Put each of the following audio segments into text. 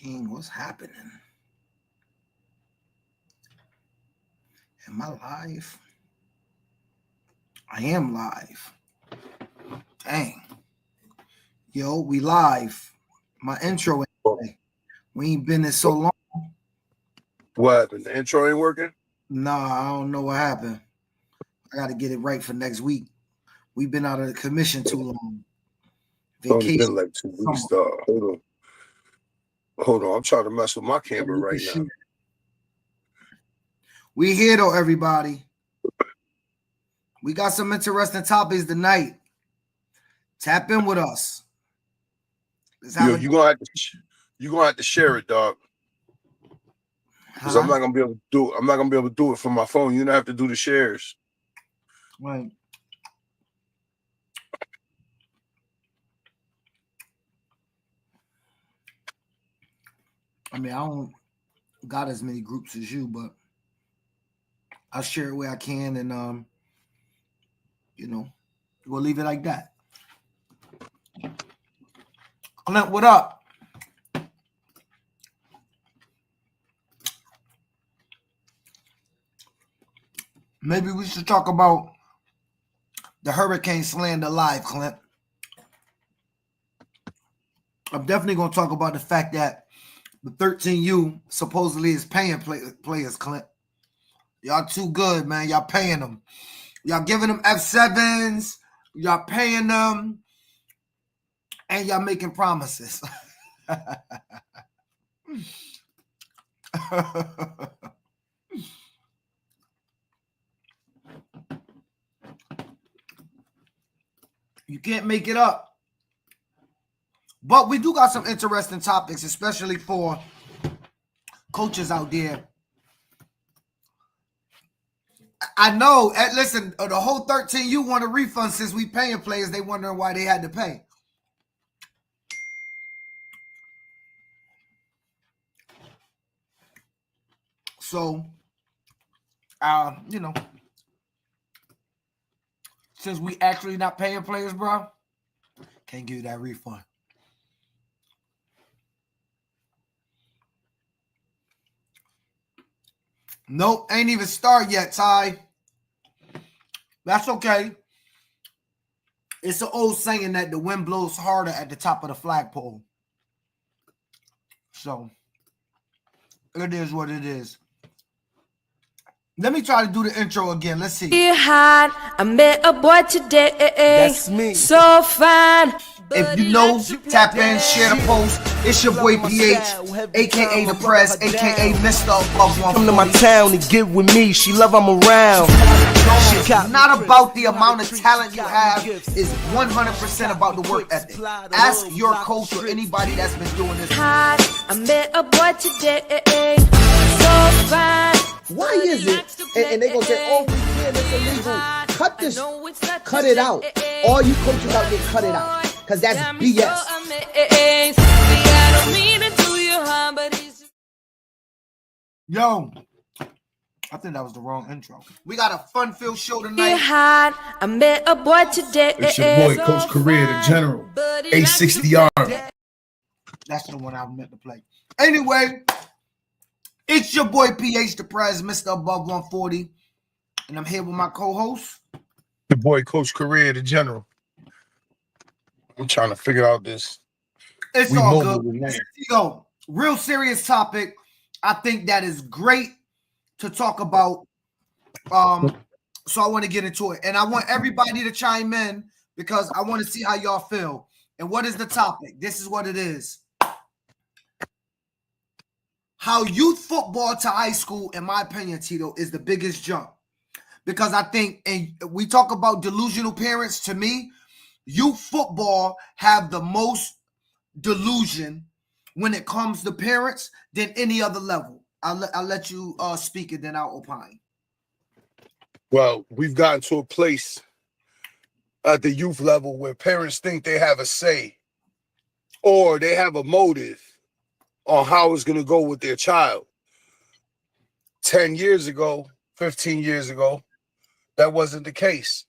King, what's happening? Am I live? I am live. Dang. Yo, we live. My intro ain't we ain't been in so long. What happened? The intro ain't working? Nah, I don't know what happened. I gotta get it right for next week. We've been out of the commission too long. It's only been like 2 weeks, dog. Hold on. I'm trying to mess with my camera right now. We here though, everybody. We got some interesting topics tonight. Tap in with us. Yo, you're gonna have to share it, dog. Because I'm not gonna be able to do it. I'm not gonna be able to do it from my phone. You're gonna have to do the shares. Right. I mean, I don't got as many groups as you, but I'll share it where I can, and we'll leave it like that. Clint, what up? Maybe we should talk about the Hurricane slander live, Clint. I'm definitely going to talk about the fact that the 13U supposedly is paying players, Clint. Y'all too good, man. Y'all paying them. Y'all giving them F7s. Y'all paying them. And y'all making promises. You can't make it up. But we do got some interesting topics, especially for coaches out there. I know. Listen, the whole 13U want a refund since we paying players. They wondering why they had to pay. So, since we actually not paying players, bro, can't give you that refund. Nope, ain't even start yet, Ty. That's okay. It's an old saying that the wind blows harder at the top of the flagpole. So, it is what it is. Let me try to do the intro again. Let's see. I met a boy today. That's me. So fine. If you know, tap in, share the post. It's your boy PH, aka the press, aka Mr. Above 140. Come to my town and get with me. She love I'm around. It's not about the amount of talent you have. It's 100% about the work ethic. Ask your coach or anybody that's been doing this. I met a boy today. So fine. Why is it? And they're going to say, oh, yeah, that's illegal. Cut this. Cut it out. All you coaches out there, cut it out. Because that's BS. Yo, I think that was the wrong intro. We got a fun-filled show tonight. I met a boy today. It's your boy, Coach Career, the General. 860R. That's the one I meant to play. Anyway, it's your boy PH, the Prez, Mr. Above 140. And I'm here with my co-host. The boy, Coach Career, the General. I'm trying to figure out this. It's all good. Yo, real serious topic. I think that is great to talk about. So I want to get into it. And I want everybody to chime in because I want to see how y'all feel. And what is the topic? This is what it is. How youth football to high school, in my opinion, Tito, is the biggest jump. Because I think, and we talk about delusional parents, to me, youth football have the most delusion when it comes to parents than any other level. I'll let you speak and then I'll opine. Well, we've gotten to a place at the youth level where parents think they have a say or they have a motive on how it's going to go with their child. 10 years ago, 15 years ago, that wasn't the case.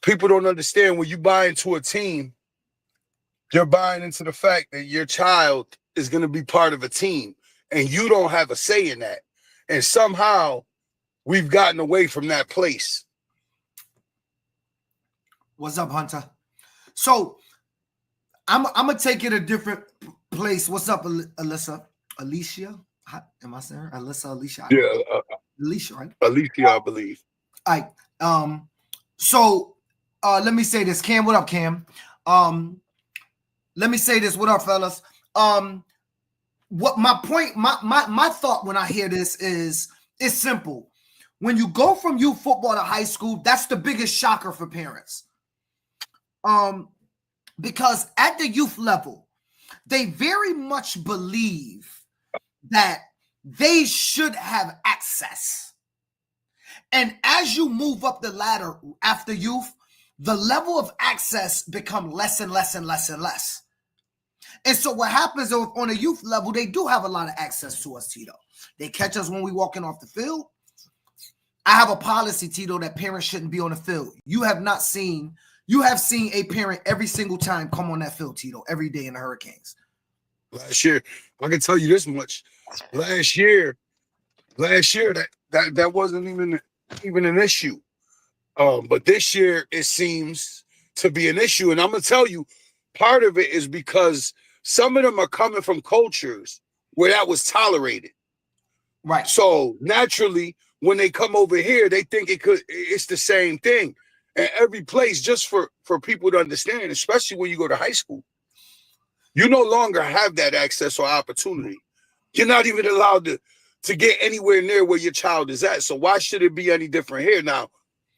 People don't understand when you buy into a team, You're buying into the fact that your child is going to be part of a team and you don't have a say in that. And somehow we've gotten away from that place. What's up, Hunter? So I'm gonna take it a different place. What's up, Alyssa? Alicia? Am I saying her? Alyssa, Alicia? Yeah, Alicia, right? Alicia, I believe. All right. So let me say this. Cam, what up, Cam? Let me say this. What up, fellas? What my point, my thought when I hear this is it's simple. When you go from youth football to high school, that's the biggest shocker for parents. Because at the youth level, they very much believe that they should have access. And as you move up the ladder after youth, the level of access become less and less and less and less. And so what happens on a youth level, they do have a lot of access to us, Tito. They catch us when we walking off the field. I have a policy, Tito, that parents shouldn't be on the field. You have seen a parent every single time come on that field, Tito, every day in the Hurricanes. Last year, I can tell you this much. Last year that wasn't even an issue. But this year it seems to be an issue. And I'm gonna tell you, part of it is because some of them are coming from cultures where that was tolerated. Right. So naturally, when they come over here, they think it's the same thing. And every place, just for people to understand, especially when you go to high school, you no longer have that access or opportunity. You're not even allowed to get anywhere near where your child is at. So why should it be any different here? Now,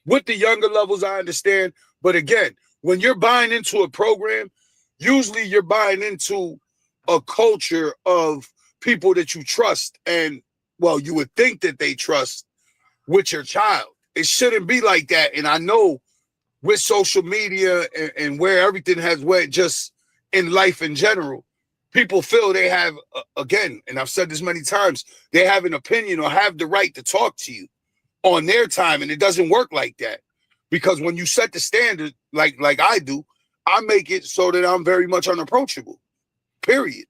with the younger levels, I understand. But again, when you're buying into a program, usually you're buying into a culture of people that you trust. And, well, you would think that they trust with your child. It shouldn't be like that. And I know with social media and where everything has went just in life in general, people feel they have, again, and I've said this many times, they have an opinion or have the right to talk to you on their time. And it doesn't work like that. Because when you set the standard, like I do, I make it so that I'm very much unapproachable, period.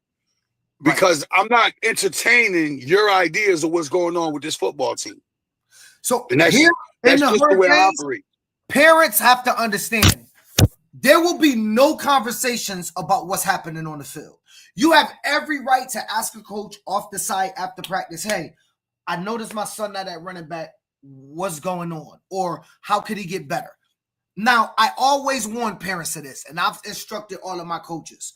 Because I'm not entertaining your ideas of what's going on with this football team. So that's here in just the way I operate. Parents have to understand there will be no conversations about what's happening on the field. You have every right to ask a coach off the side after practice, hey, I noticed my son not at running back. What's going on? Or how could he get better? Now, I always warn parents of this, and I've instructed all of my coaches.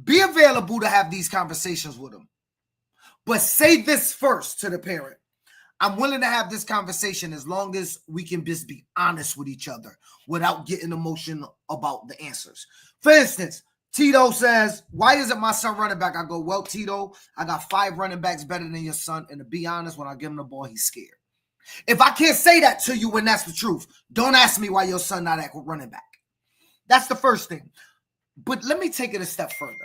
Be available to have these conversations with them. But say this first to the parent. I'm willing to have this conversation as long as we can just be honest with each other without getting emotional about the answers. For instance, Tito says, why isn't my son running back? I go, well, Tito, I got 5 running backs better than your son. And to be honest, when I give him the ball, he's scared. If I can't say that to you when that's the truth, don't ask me why your son not at running back. That's the first thing. But let me take it a step further.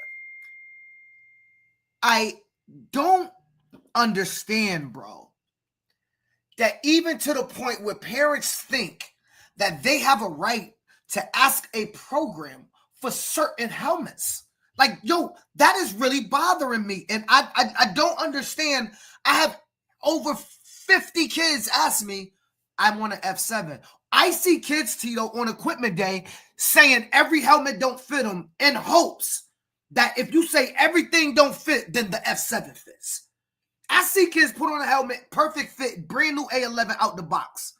I don't understand, bro, that even to the point where parents think that they have a right to ask a program for certain helmets. Like, yo, that is really bothering me. And I don't understand. I have over 50 kids ask me, I want an F7. I see kids, Tito, on equipment day saying every helmet don't fit them in hopes that if you say everything don't fit, then the F7 fits. I see kids put on a helmet, perfect fit, brand new A11 out the box.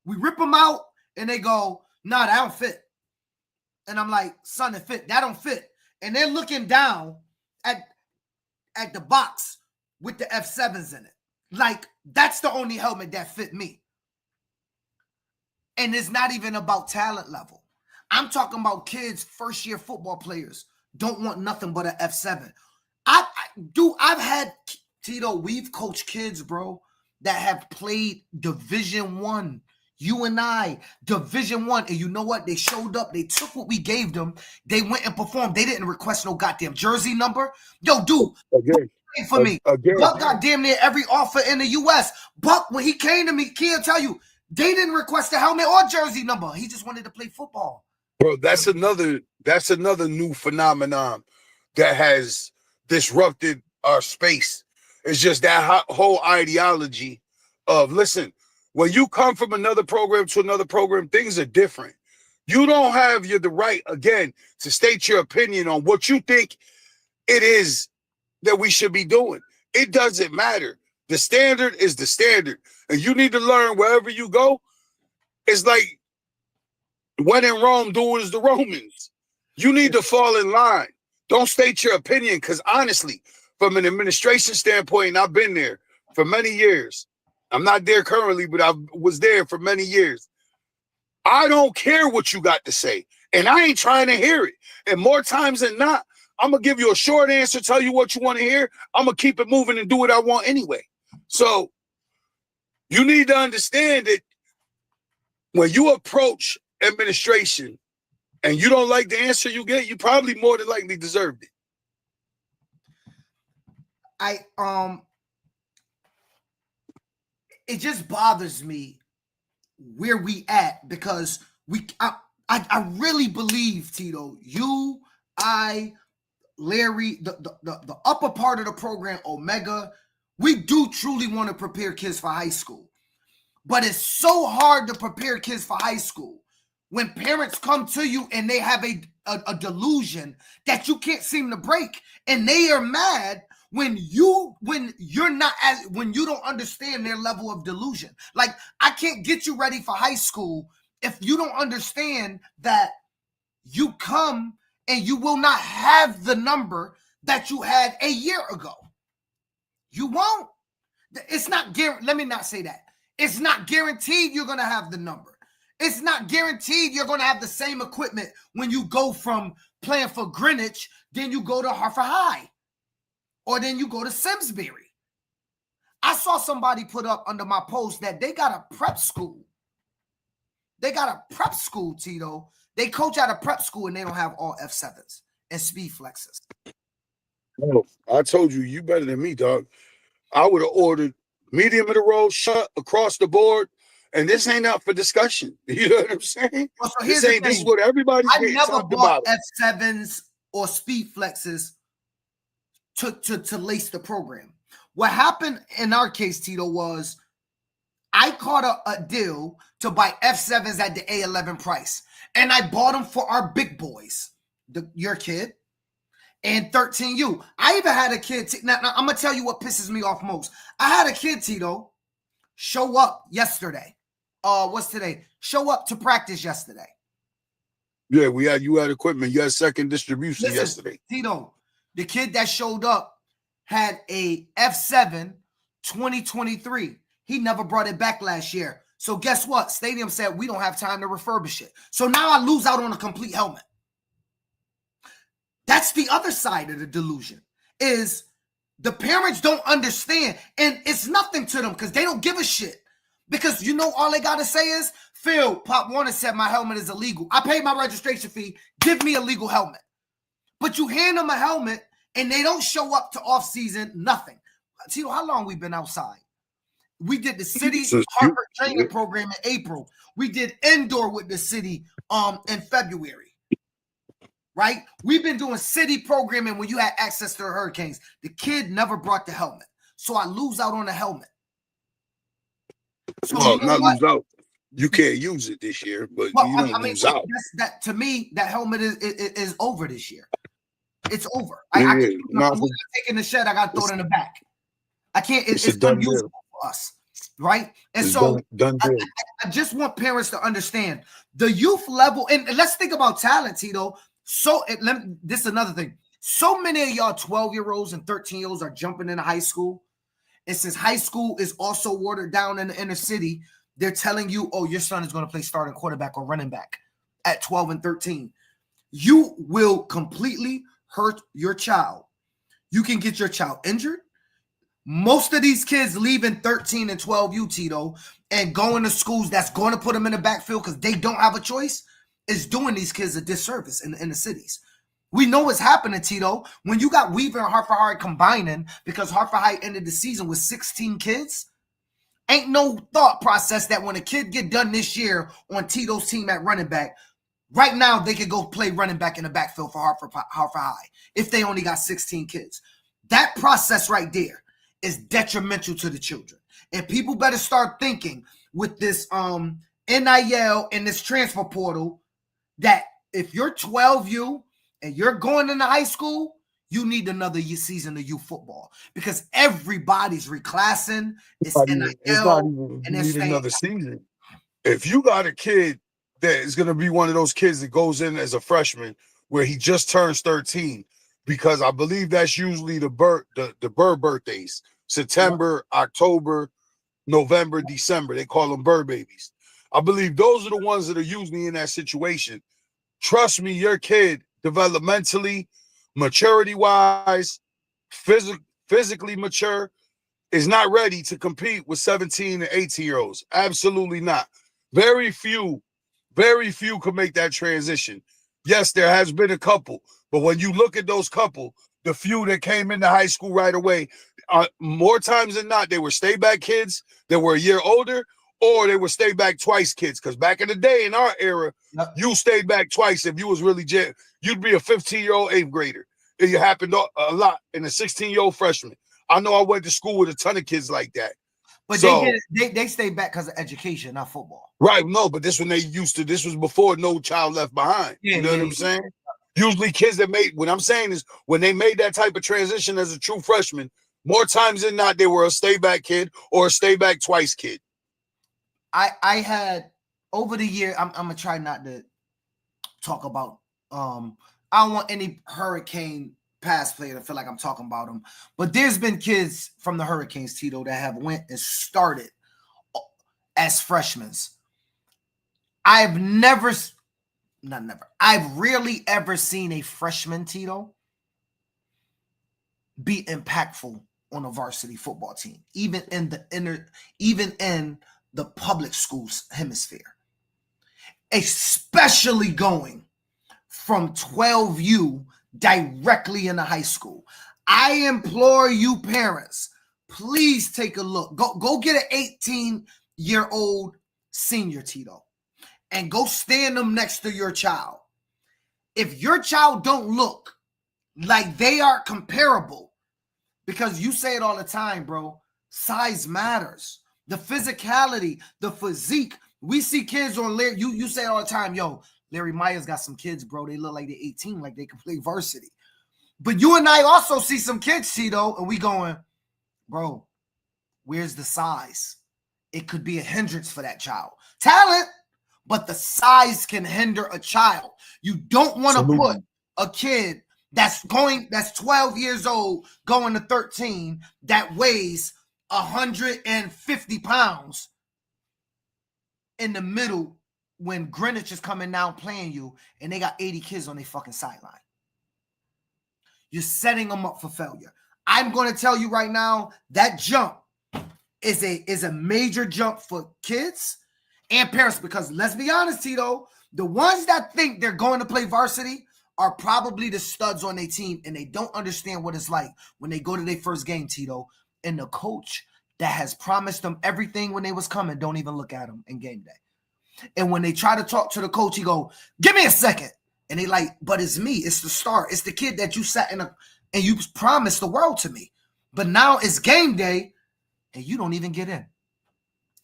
We rip them out and they go, nah, that don't fit. And I'm like, son, it fit. That don't fit. And they're looking down at the box with the F7s in it. Like, that's the only helmet that fit me. And it's not even about talent level. I'm talking about kids, first-year football players, don't want nothing but an F7. I've had, Tito, we've coached kids, bro, that have played Division I. You and I, Division I. And you know what? They showed up. They took what we gave them. They went and performed. They didn't request no goddamn jersey number. Yo, dude. Again. For me, Buck got damn near every offer in the U.S. Buck, when he came to me, can't tell you, they didn't request a helmet or jersey number. He just wanted to play football. Bro, that's another new phenomenon that has disrupted our space. It's just that whole ideology of, listen, when you come from another program to another program, things are different. You don't have the right, again, to state your opinion on what you think it is that we should be doing. It doesn't matter. The standard is the standard. And you need to learn wherever you go. It's like, when in Rome, do as the Romans. You need to fall in line. Don't state your opinion, because honestly, from an administration standpoint, and I've been there for many years. I'm not there currently, but I was there for many years. I don't care what you got to say, and I ain't trying to hear it. And more times than not, I'm going to give you a short answer, tell you what you want to hear. I'm going to keep it moving and do what I want anyway. So you need to understand that when you approach administration and you don't like the answer you get, you probably more than likely deserved it. It just bothers me where we at, because I really believe, Tito, you, Larry, the upper part of the program, Omega, we do truly want to prepare kids for high school. But it's so hard to prepare kids for high school when parents come to you and they have a delusion that you can't seem to break, and they are mad when you don't understand their level of delusion. Like, I can't get you ready for high school if you don't understand that you come and you will not have the number that you had a year ago. You won't. It's not guaranteed. Let me not say that. It's not guaranteed you're going to have the number. It's not guaranteed you're going to have the same equipment when you go from playing for Greenwich, then you go to Hartford High, or then you go to Simsbury. I saw somebody put up under my post that they got a prep school. They got a prep school, Tito. They coach at a prep school and they don't have all F7s and speed flexes. Oh, I told you, you better than me, dog. I would have ordered medium of the road, shut across the board, and this ain't up for discussion. You know what I'm saying? Well, so this is what everybody's getting talked about. F7s or speed flexes to lace the program. What happened in our case, Tito, was I caught a deal to buy F7s at the A11 price, and I bought them for our big boys, your kid, and 13U. I even had a kid. Now, I'm going to tell you what pisses me off most. I had a kid, Tito, show up yesterday. What's today? Show up to practice yesterday. Yeah, you had equipment. You had second distribution yesterday. Tito, the kid that showed up had a F7 2023. He never brought it back last year. So guess what? Stadium said we don't have time to refurbish it. So now I lose out on a complete helmet. That's the other side of the delusion, is the parents don't understand. And it's nothing to them because they don't give a shit. Because you know all they got to say is, Phil, Pop Warner said my helmet is illegal. I paid my registration fee. Give me a legal helmet. But you hand them a helmet and they don't show up to off-season, nothing. Tito, how long we been outside? We did the city Harvard training program in April. We did indoor with the city in February. Right? We've been doing city programming when you had access to the Hurricanes. The kid never brought the helmet. So I lose out on the helmet. So well, not lose out. You can't use it this year, but you don't lose out. That, to me, that helmet is over this year. It's over. Yeah, I'm not taking the shed. I got to throw it in the back. I can't. It's unusable for us. Right? And it's so I just want parents to understand the youth level. And let's think about talent, Tito. So this is another thing. So many of y'all 12-year-olds and 13-year-olds are jumping into high school. And since high school is also watered down in the inner city, they're telling you, oh, your son is going to play starting quarterback or running back at 12 and 13. You will completely hurt your child. You can get your child injured. Most of these kids leaving 13 and 12 Tito, and going to schools that's going to put them in the backfield because they don't have a choice is doing these kids a disservice in the cities. We know what's happening, Tito. When you got Weaver and Hartford High combining because Hartford High ended the season with 16 kids, ain't no thought process that when a kid get done this year on Tito's team at running back, Right now, they could go play running back in the backfield for Hartford High if they only got 16 kids. That process right there is detrimental to the children. And people better start thinking with this NIL and this transfer portal that if you're 12U and you're going into high school, you need another season of youth football because everybody's reclassing. It's NIL, it's not even and you it's need another season. If you got a kid that is going to be one of those kids that goes in as a freshman where he just turns 13, because I believe that's usually the birthdays, September, October, November, December. They call them bird babies. I believe those are the ones that are usually in that situation. Trust me, your kid developmentally, maturity-wise, physically mature, is not ready to compete with 17 and 18-year-olds. Absolutely not. Very few could make that transition. Yes, there has been a couple, but when you look at those couple, the few that came into high school right away, more times than not, they were stay-back kids that were a year older, or they were stay-back twice kids. Because back in the day, in our era, you stayed back twice if you was really you'd be a 15-year-old 8th grader. It happened a lot in a 16-year-old freshman. I know I went to school with a ton of kids like that. But so, they stayed back because of education, not football. Right. No, but this was before No Child Left Behind. You know what I'm saying? Usually kids that what I'm saying is when they made that type of transition as a true freshman, more times than not, they were a stay back kid or a stay back twice kid. I had over the year, I'm gonna try not to talk about I don't want any Hurricane past player to feel like I'm talking about them, but there's been kids from the Hurricanes, Tito, that have went and started as freshmen. I've rarely ever seen a freshman, Tito, be impactful on a varsity football team, even in the public schools hemisphere, especially going from 12U directly into high school. I implore you parents, please take a look. Go get an 18-year-old senior, Tito, and go stand them next to your child. If your child don't look like they are comparable, because you say it all the time, bro, size matters. The physicality, the physique. We see kids on Larry. You say it all the time, yo, Larry Myers got some kids, bro. They look like they're 18, like they can play varsity. But you and I also see some kids, Tito, and we going, bro, where's the size? It could be a hindrance for that child. Talent, but the size can hinder a child. You don't want to put a kid that's 12 years old, going to 13, that weighs 150 pounds in the middle when Greenwich is coming down playing you and they got 80 kids on their fucking sideline. You're setting them up for failure. I'm going to tell you right now, that jump is a major jump for kids and parents, because let's be honest, Tito, the ones that think they're going to play varsity are probably the studs on their team, and they don't understand what it's like when they go to their first game, Tito, and the coach that has promised them everything when they was coming don't even look at them in game day. And when they try to talk to the coach, he go, give me a second. And they like, but it's me. It's the star. It's the kid that you sat in and you promised the world to me. But now it's game day and you don't even get in.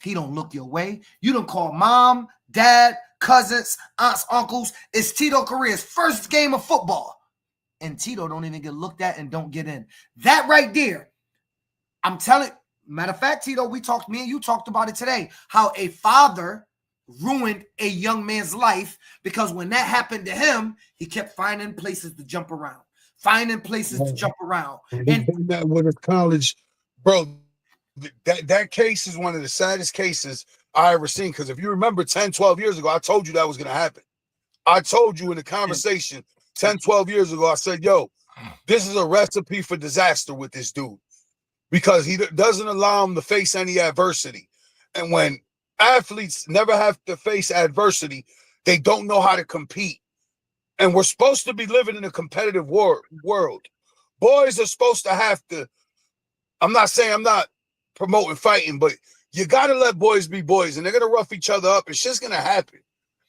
He don't look your way. You don't call mom, dad, cousins, aunts, uncles. It's Tito Correa's first game of football. And Tito don't even get looked at and don't get in. That right there, I'm telling, matter of fact, Tito, me and you talked about it today, how a father ruined a young man's life because when that happened to him, he kept finding places to jump around. And that with a college, bro, that case is one of the saddest cases I ever seen. Because if you remember 10, 12 years ago, I told you that was going to happen. I told you in the conversation 10, 12 years ago, I said, yo, this is a recipe for disaster with this dude because he doesn't allow him to face any adversity. And when athletes never have to face adversity, they don't know how to compete. And we're supposed to be living in a competitive world. Boys are supposed to have to, I'm not saying I'm not promoting fighting, but you got to let boys be boys and they're going to rough each other up. It's just going to happen.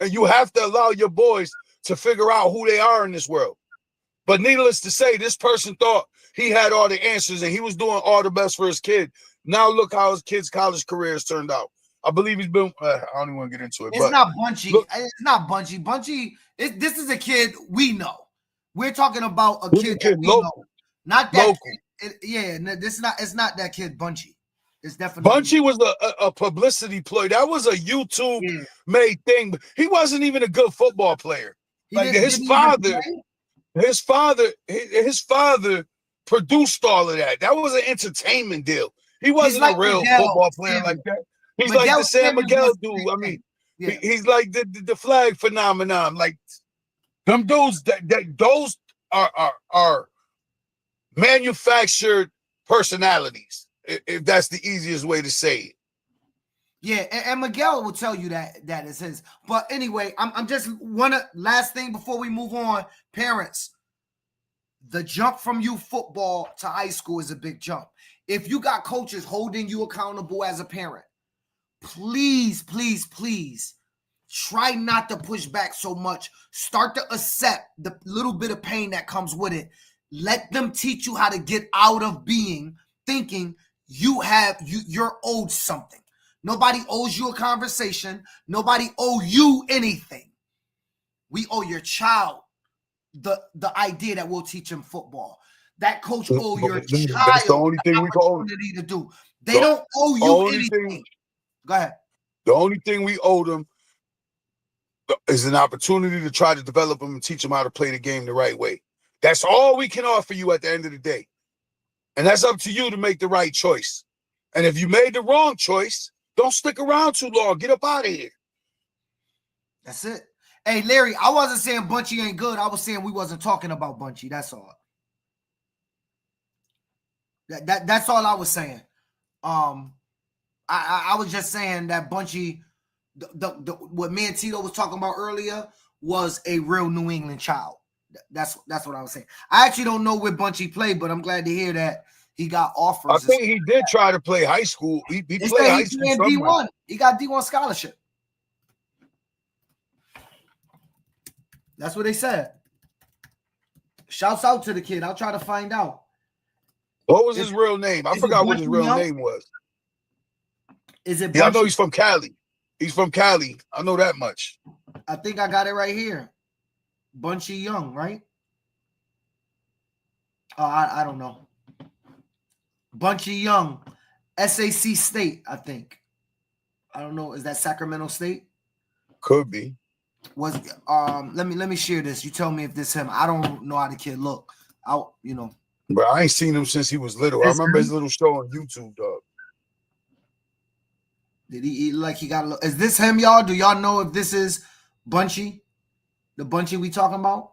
And you have to allow your boys to figure out who they are in this world. But needless to say, this person thought he had all the answers and he was doing all the best for his kid. Now look how his kid's college career has turned out. I believe he's been, I don't even want to get into it. It's but not Bunchy. Look, It's not Bunchy. Bunchy, this is a kid we know. We're talking about a kid that we local. know. Not that Local. It's not that kid Bunchy. It's definitely Bunchy was a publicity ploy. That was a YouTube made thing. He wasn't even a good football player. Like his father produced all of that. That was an entertainment deal. He wasn't like a real football player like that. He's like the San Miguel dude. I mean, he's like the flag phenomenon. Like them dudes those are manufactured personalities, if that's the easiest way to say it. Yeah, and Miguel will tell you that is his. But anyway, I'm just last thing before we move on. Parents, the jump from youth football to high school is a big jump. If you got coaches holding you accountable as a parent, please, please, please try not to push back so much. Start to accept the little bit of pain that comes with it. Let them teach you how to get out of thinking you're owed something. Nobody owes you a conversation. Nobody owe you anything. We owe your child the idea that we'll teach him football. That coach owe your child That's the only thing we owe to do. They don't owe you anything. Go ahead. The only thing we owe them is an opportunity to try to develop them and teach them how to play the game the right way. That's all we can offer you at the end of the day. And that's up to you to make the right choice. And if you made the wrong choice, don't stick around too long. Get up out of here. That's it. Hey, Larry, I wasn't saying Bunchy ain't good. I was saying we wasn't talking about Bunchy. That's all. That's all I was saying. I was just saying that Bunchy, what me and Tito was talking about earlier, was a real New England child. That's what I was saying. I actually don't know where Bunchy played, but I'm glad to hear that he got offers. I think he did try to play high school. He played high school D1. He got D1 scholarship. That's what they said. Shouts out to the kid. I'll try to find out. What was his real name? I forgot what his real name was. Is it? Yeah, I know he's from Cali. He's from Cali. I know that much. I think I got it right here. Bunchy Young, right? I don't know. Bunchy Young, SAC State, I think. I don't know. Is that Sacramento State? Could be. Was let me share this. You tell me if this him. I don't know how the kid look. But I ain't seen him since he was little. I remember his little show on YouTube, dog. Did he like he got a look? Is this him, y'all? Do y'all know if this is Bunchy? The Bunchy we talking about?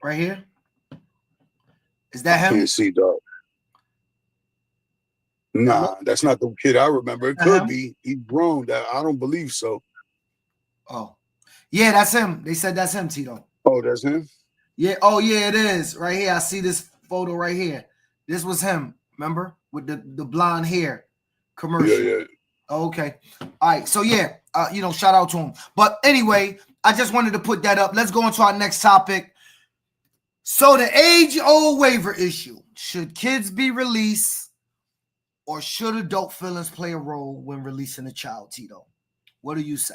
Right here? Is that him? I can't see, dog. Nah, that's not the kid I remember. It could be. He's grown. I don't believe so. Oh. Yeah, that's him. They said that's him, Tito. Oh, that's him? Yeah. Oh, yeah, it is. Right here. I see this photo right here. This was him. Remember? With the blonde hair commercial. Yeah. Oh, okay. All right. So, yeah, shout out to him. But anyway, I just wanted to put that up. Let's go on to our next topic. So, the age-old waiver issue. Should kids be released or should adult feelings play a role when releasing a child, Tito? What do you say?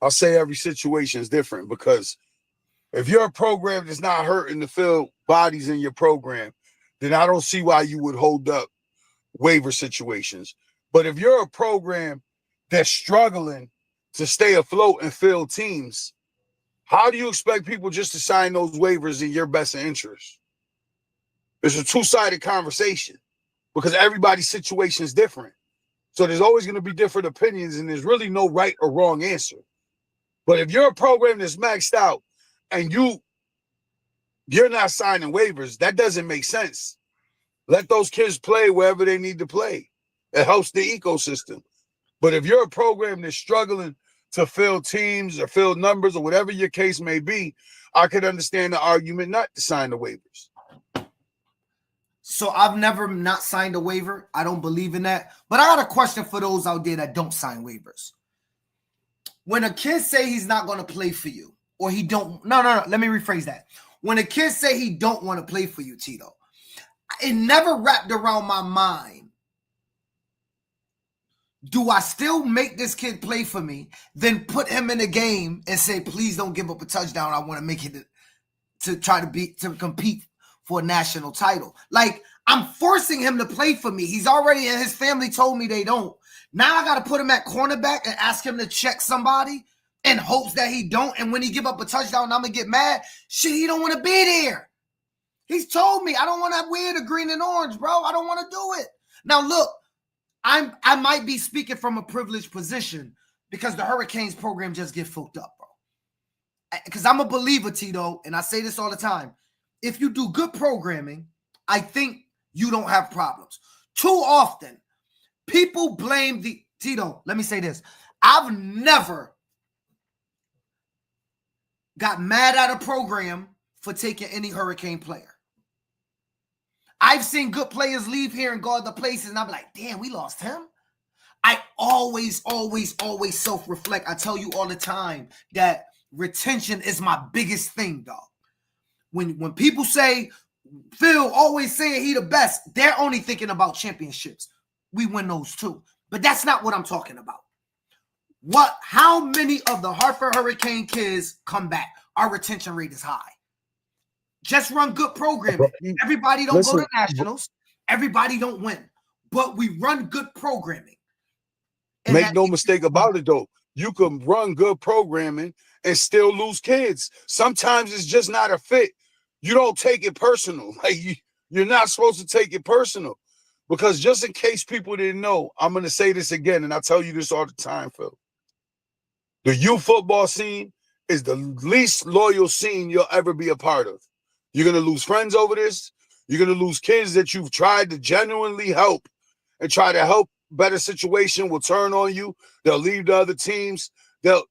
I'll say every situation is different because if you're a program that's not hurting to fill bodies in your program, then I don't see why you would hold up waiver situations. But if you're a program that's struggling to stay afloat and fill teams, how do you expect people just to sign those waivers in your best interest? It's a two-sided conversation because everybody's situation is different. So there's always going to be different opinions and there's really no right or wrong answer. But if you're a program that's maxed out and you're not signing waivers, that doesn't make sense. Let those kids play wherever they need to play. It helps the ecosystem. But if you're a program that's struggling to fill teams or fill numbers or whatever your case may be, I could understand the argument not to sign the waivers. So I've never not signed a waiver. I don't believe in that. But I got a question for those out there that don't sign waivers. When a kid say he's not going to play for you, or he don't, no, let me rephrase that. When a kid say he don't want to play for you, Tito, it never wrapped around my mind. Do I still make this kid play for me, then put him in a game and say, please don't give up a touchdown. I want to make it to try to compete for a national title. Like, I'm forcing him to play for me. He's already, and his family told me they don't. Now I got to put him at cornerback and ask him to check somebody in hopes that he don't. And when he give up a touchdown, I'm going to get mad. Shit, he don't want to be there. He's told me, I don't want to wear the green and orange, bro. I don't want to do it. Now, look, I might be speaking from a privileged position because the Hurricanes program just get fucked up, bro. Because I'm a believer, Tito, and I say this all the time. If you do good programming, I think you don't have problems. Too often, people blame Tito, let me say this. I've never got mad at a program for taking any Hurricane player. I've seen good players leave here and go other places, and I'm like, damn, we lost him. I always self-reflect. I tell you all the time that retention is my biggest thing, dog. When people say, Phil always saying he the best, they're only thinking about championships. We win those too. But that's not what I'm talking about. How many of the Hartford Hurricane kids come back? Our retention rate is high. Just run good programming. Everybody don't go to nationals. Everybody don't win. But we run good programming. And make no mistake about it, though. You can run good programming and still lose kids. Sometimes it's just not a fit. You don't take it personal. Like you're not supposed to take it personal. Because just in case people didn't know, I'm going to say this again, and I tell you this all the time, Phil. The youth football scene is the least loyal scene you'll ever be a part of. You're going to lose friends over this. You're going to lose kids that you've tried to genuinely help and try to help better situation will turn on you. They'll leave the other teams. If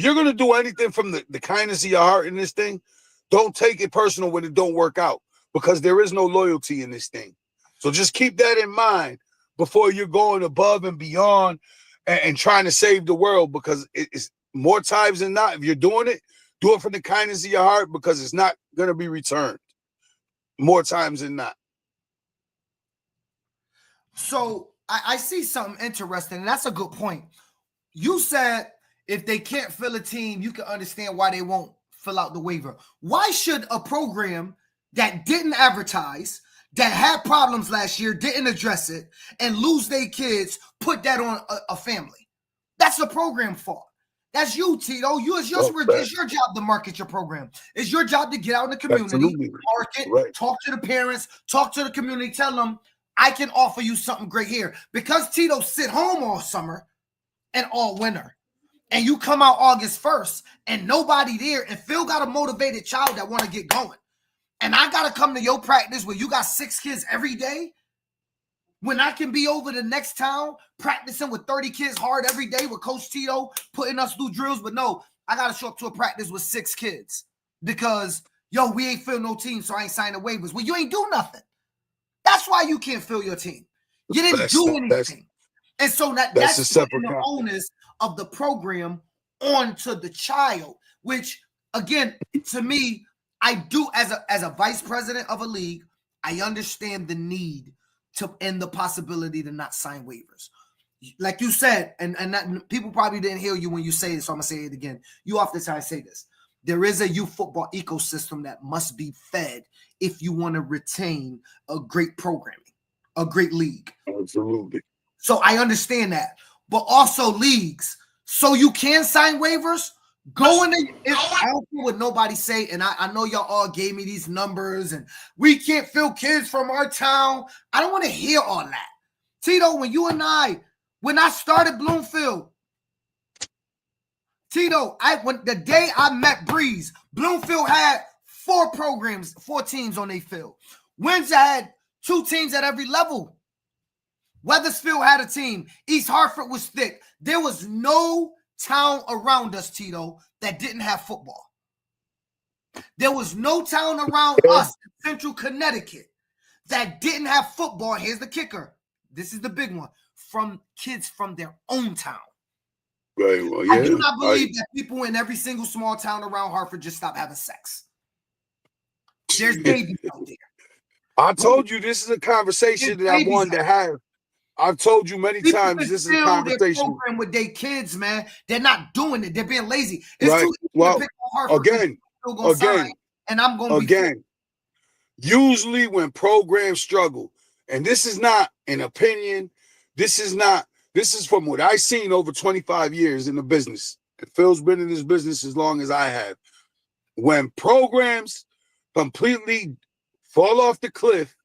you're going to do anything from the kindness of your heart in this thing, don't take it personal when it don't work out, because there is no loyalty in this thing. So just keep that in mind before you're going above and beyond and trying to save the world, because it's more times than not, if you're doing it, do it from the kindness of your heart, because it's not going to be returned more times than not. So I see something interesting, and that's a good point. You said if they can't fill a team, you can understand why they won't fill out the waiver. Why should a program that didn't advertise, that had problems last year, didn't address it, and lose their kids, put that on a family? That's the program fault. That's you, Tito. It's your job to market your program. It's your job to get out in the community, market, right. Talk to the parents, talk to the community, tell them, I can offer you something great here. Because Tito sit home all summer and all winter, and you come out August 1st and nobody there, and Phil got a motivated child that want to get going. And I got to come to your practice where you got 6 kids every day, when I can be over the next town practicing with 30 kids hard every day with Coach Tito putting us through drills. But no, I got to show up to a practice with 6 kids because, we ain't fill no team, so I ain't signing waivers. Well, you ain't do nothing. That's why you can't fill your team. You didn't do anything. And so that's putting the onus of the program onto the child, which, again, to me, I do as a vice president of a league, I understand the need to end the possibility to not sign waivers. Like you said, and that, people probably didn't hear you when you say this, so I'm going to say it again. You oftentimes say this. There is a youth football ecosystem that must be fed if you want to retain a great programming, a great league. Absolutely. So I understand that. But also leagues, so you can sign waivers, go in there. I don't care what nobody say, and I know y'all all gave me these numbers, and we can't fill kids from our town. I don't want to hear all that. Tito, when I started Bloomfield, Tito, when the day I met Breeze, Bloomfield had 4 teams on their field. Windsor had 2 teams at every level. Weathersfield had a team. East Hartford was thick. There was no town around us, Tito, that didn't have football. There was no town around us in central Connecticut that didn't have football. Here's the kicker. This is the big one. From kids from their own town. Right. Well, yeah. I do not believe that people in every single small town around Hartford just stop having sex. There's babies out there. I told you this is a conversation that I wanted to have. I've told you many times this is a conversation. Program with their kids, man. They're not doing it. They're being lazy. It's right. too easy well, to pick on Hartford. Again, and I'm going to again. Usually when programs struggle, and this is not an opinion, this is from what I've seen over 25 years in the business. And Phil's been in this business as long as I have. When programs completely fall off the cliff,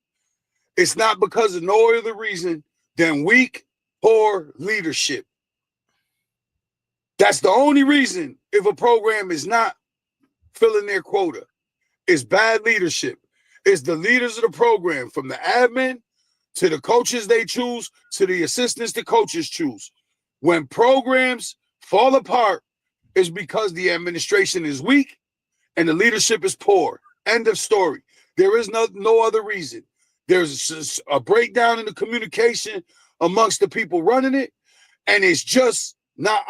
it's not because of no other reason than weak, poor leadership. That's the only reason if a program is not filling their quota. It's bad leadership. It's the leaders of the program, from the admin to the coaches they choose to the assistants the coaches choose. When programs fall apart, it's because the administration is weak and the leadership is poor. End of story. There is no other reason. There's a breakdown in the communication amongst the people running it, and it's just not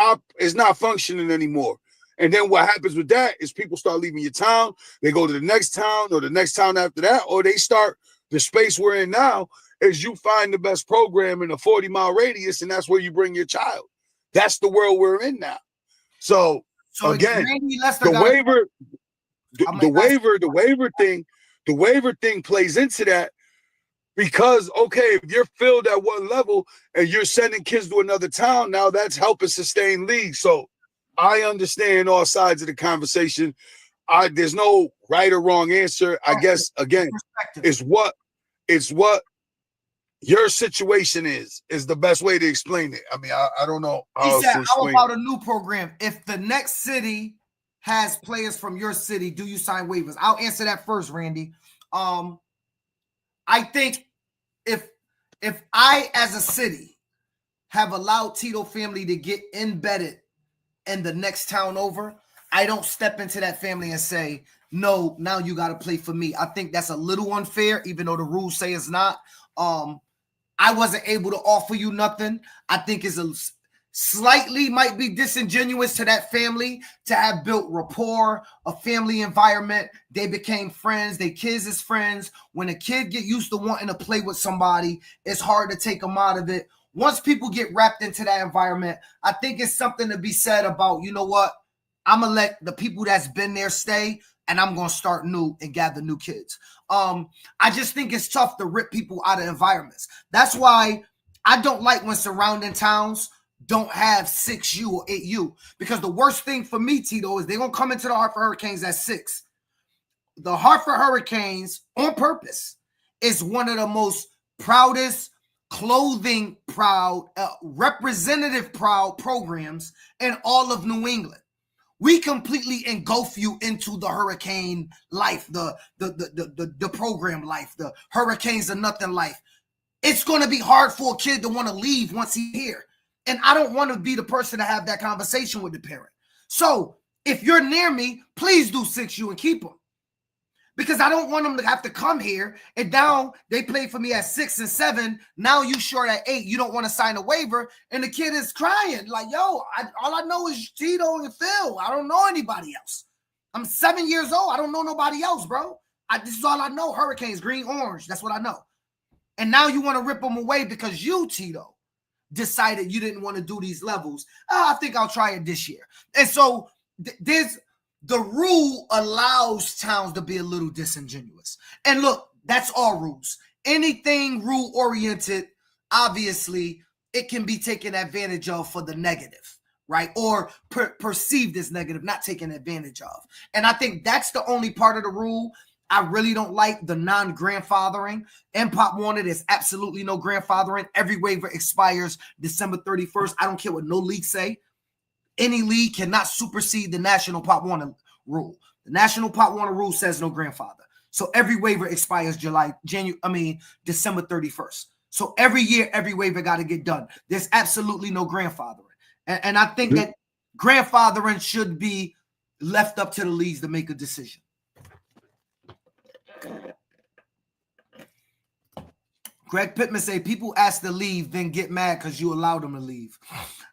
functioning anymore. And then what happens with that is people start leaving your town. They go to the next town or the next town after that, or they start the space we're in now is you find the best program in a 40-mile radius, and that's where you bring your child. That's the world we're in now. So again, the waiver thing plays into that. Because, okay, if you're filled at one level and you're sending kids to another town, now that's helping sustain leagues. So I understand all sides of the conversation. There's no right or wrong answer. I guess, again, it's what your situation is the best way to explain it. I mean, I don't know how else to explain. How about a new program? If the next city has players from your city, do you sign waivers? I'll answer that first, Randy. I think if I, as a city, have allowed Tito family to get embedded in the next town over, I don't step into that family and say, no, now you got to play for me. I think that's a little unfair, even though the rules say it's not. I wasn't able to offer you nothing. I think it's a slightly might be disingenuous to that family to have built rapport, a family environment. They became friends. Their kids is friends. When a kid get used to wanting to play with somebody, it's hard to take them out of it. Once people get wrapped into that environment, I think it's something to be said about, you know what? I'm going to let the people that's been there stay, and I'm going to start new and gather new kids. I just think it's tough to rip people out of environments. That's why I don't like when surrounding towns don't have 6U or 8U, because the worst thing for me, Tito, is they're going to come into the Hartford Hurricanes at 6. The Hartford Hurricanes, on purpose, is one of the most proudest, clothing proud, representative proud programs in all of New England. We completely engulf you into the Hurricane life, the program life, the Hurricanes are nothing life. It's going to be hard for a kid to want to leave once he's here. And I don't want to be the person to have that conversation with the parent. So if you're near me, please do 6U and keep them. Because I don't want them to have to come here. And now they play for me at 6 and 7. Now you short at 8. You don't want to sign a waiver. And the kid is crying. Like, yo, all I know is Tito and Phil. I don't know anybody else. I'm 7 years old. I don't know nobody else, bro. This is all I know. Hurricanes, green, orange. That's what I know. And now you want to rip them away because you, Tito, decided you didn't want to do these levels. I think I'll try it this year. And so the rule allows towns to be a little disingenuous. And look, that's all rules. Anything rule-oriented, obviously, it can be taken advantage of for the negative, right? Or perceived as negative, not taken advantage of. And I think that's the only part of the rule I really don't like, the non-grandfathering. And Pop Warner, there's absolutely no grandfathering. Every waiver expires December 31st. I don't care what no league say. Any league cannot supersede the National Pop Warner rule. The National Pop Warner rule says no grandfather. So every waiver expires December 31st. So every year, every waiver got to get done. There's absolutely no grandfathering. And I think that grandfathering should be left up to the leagues to make a decision. Greg Pittman say people ask to leave, then get mad because you allow them to leave.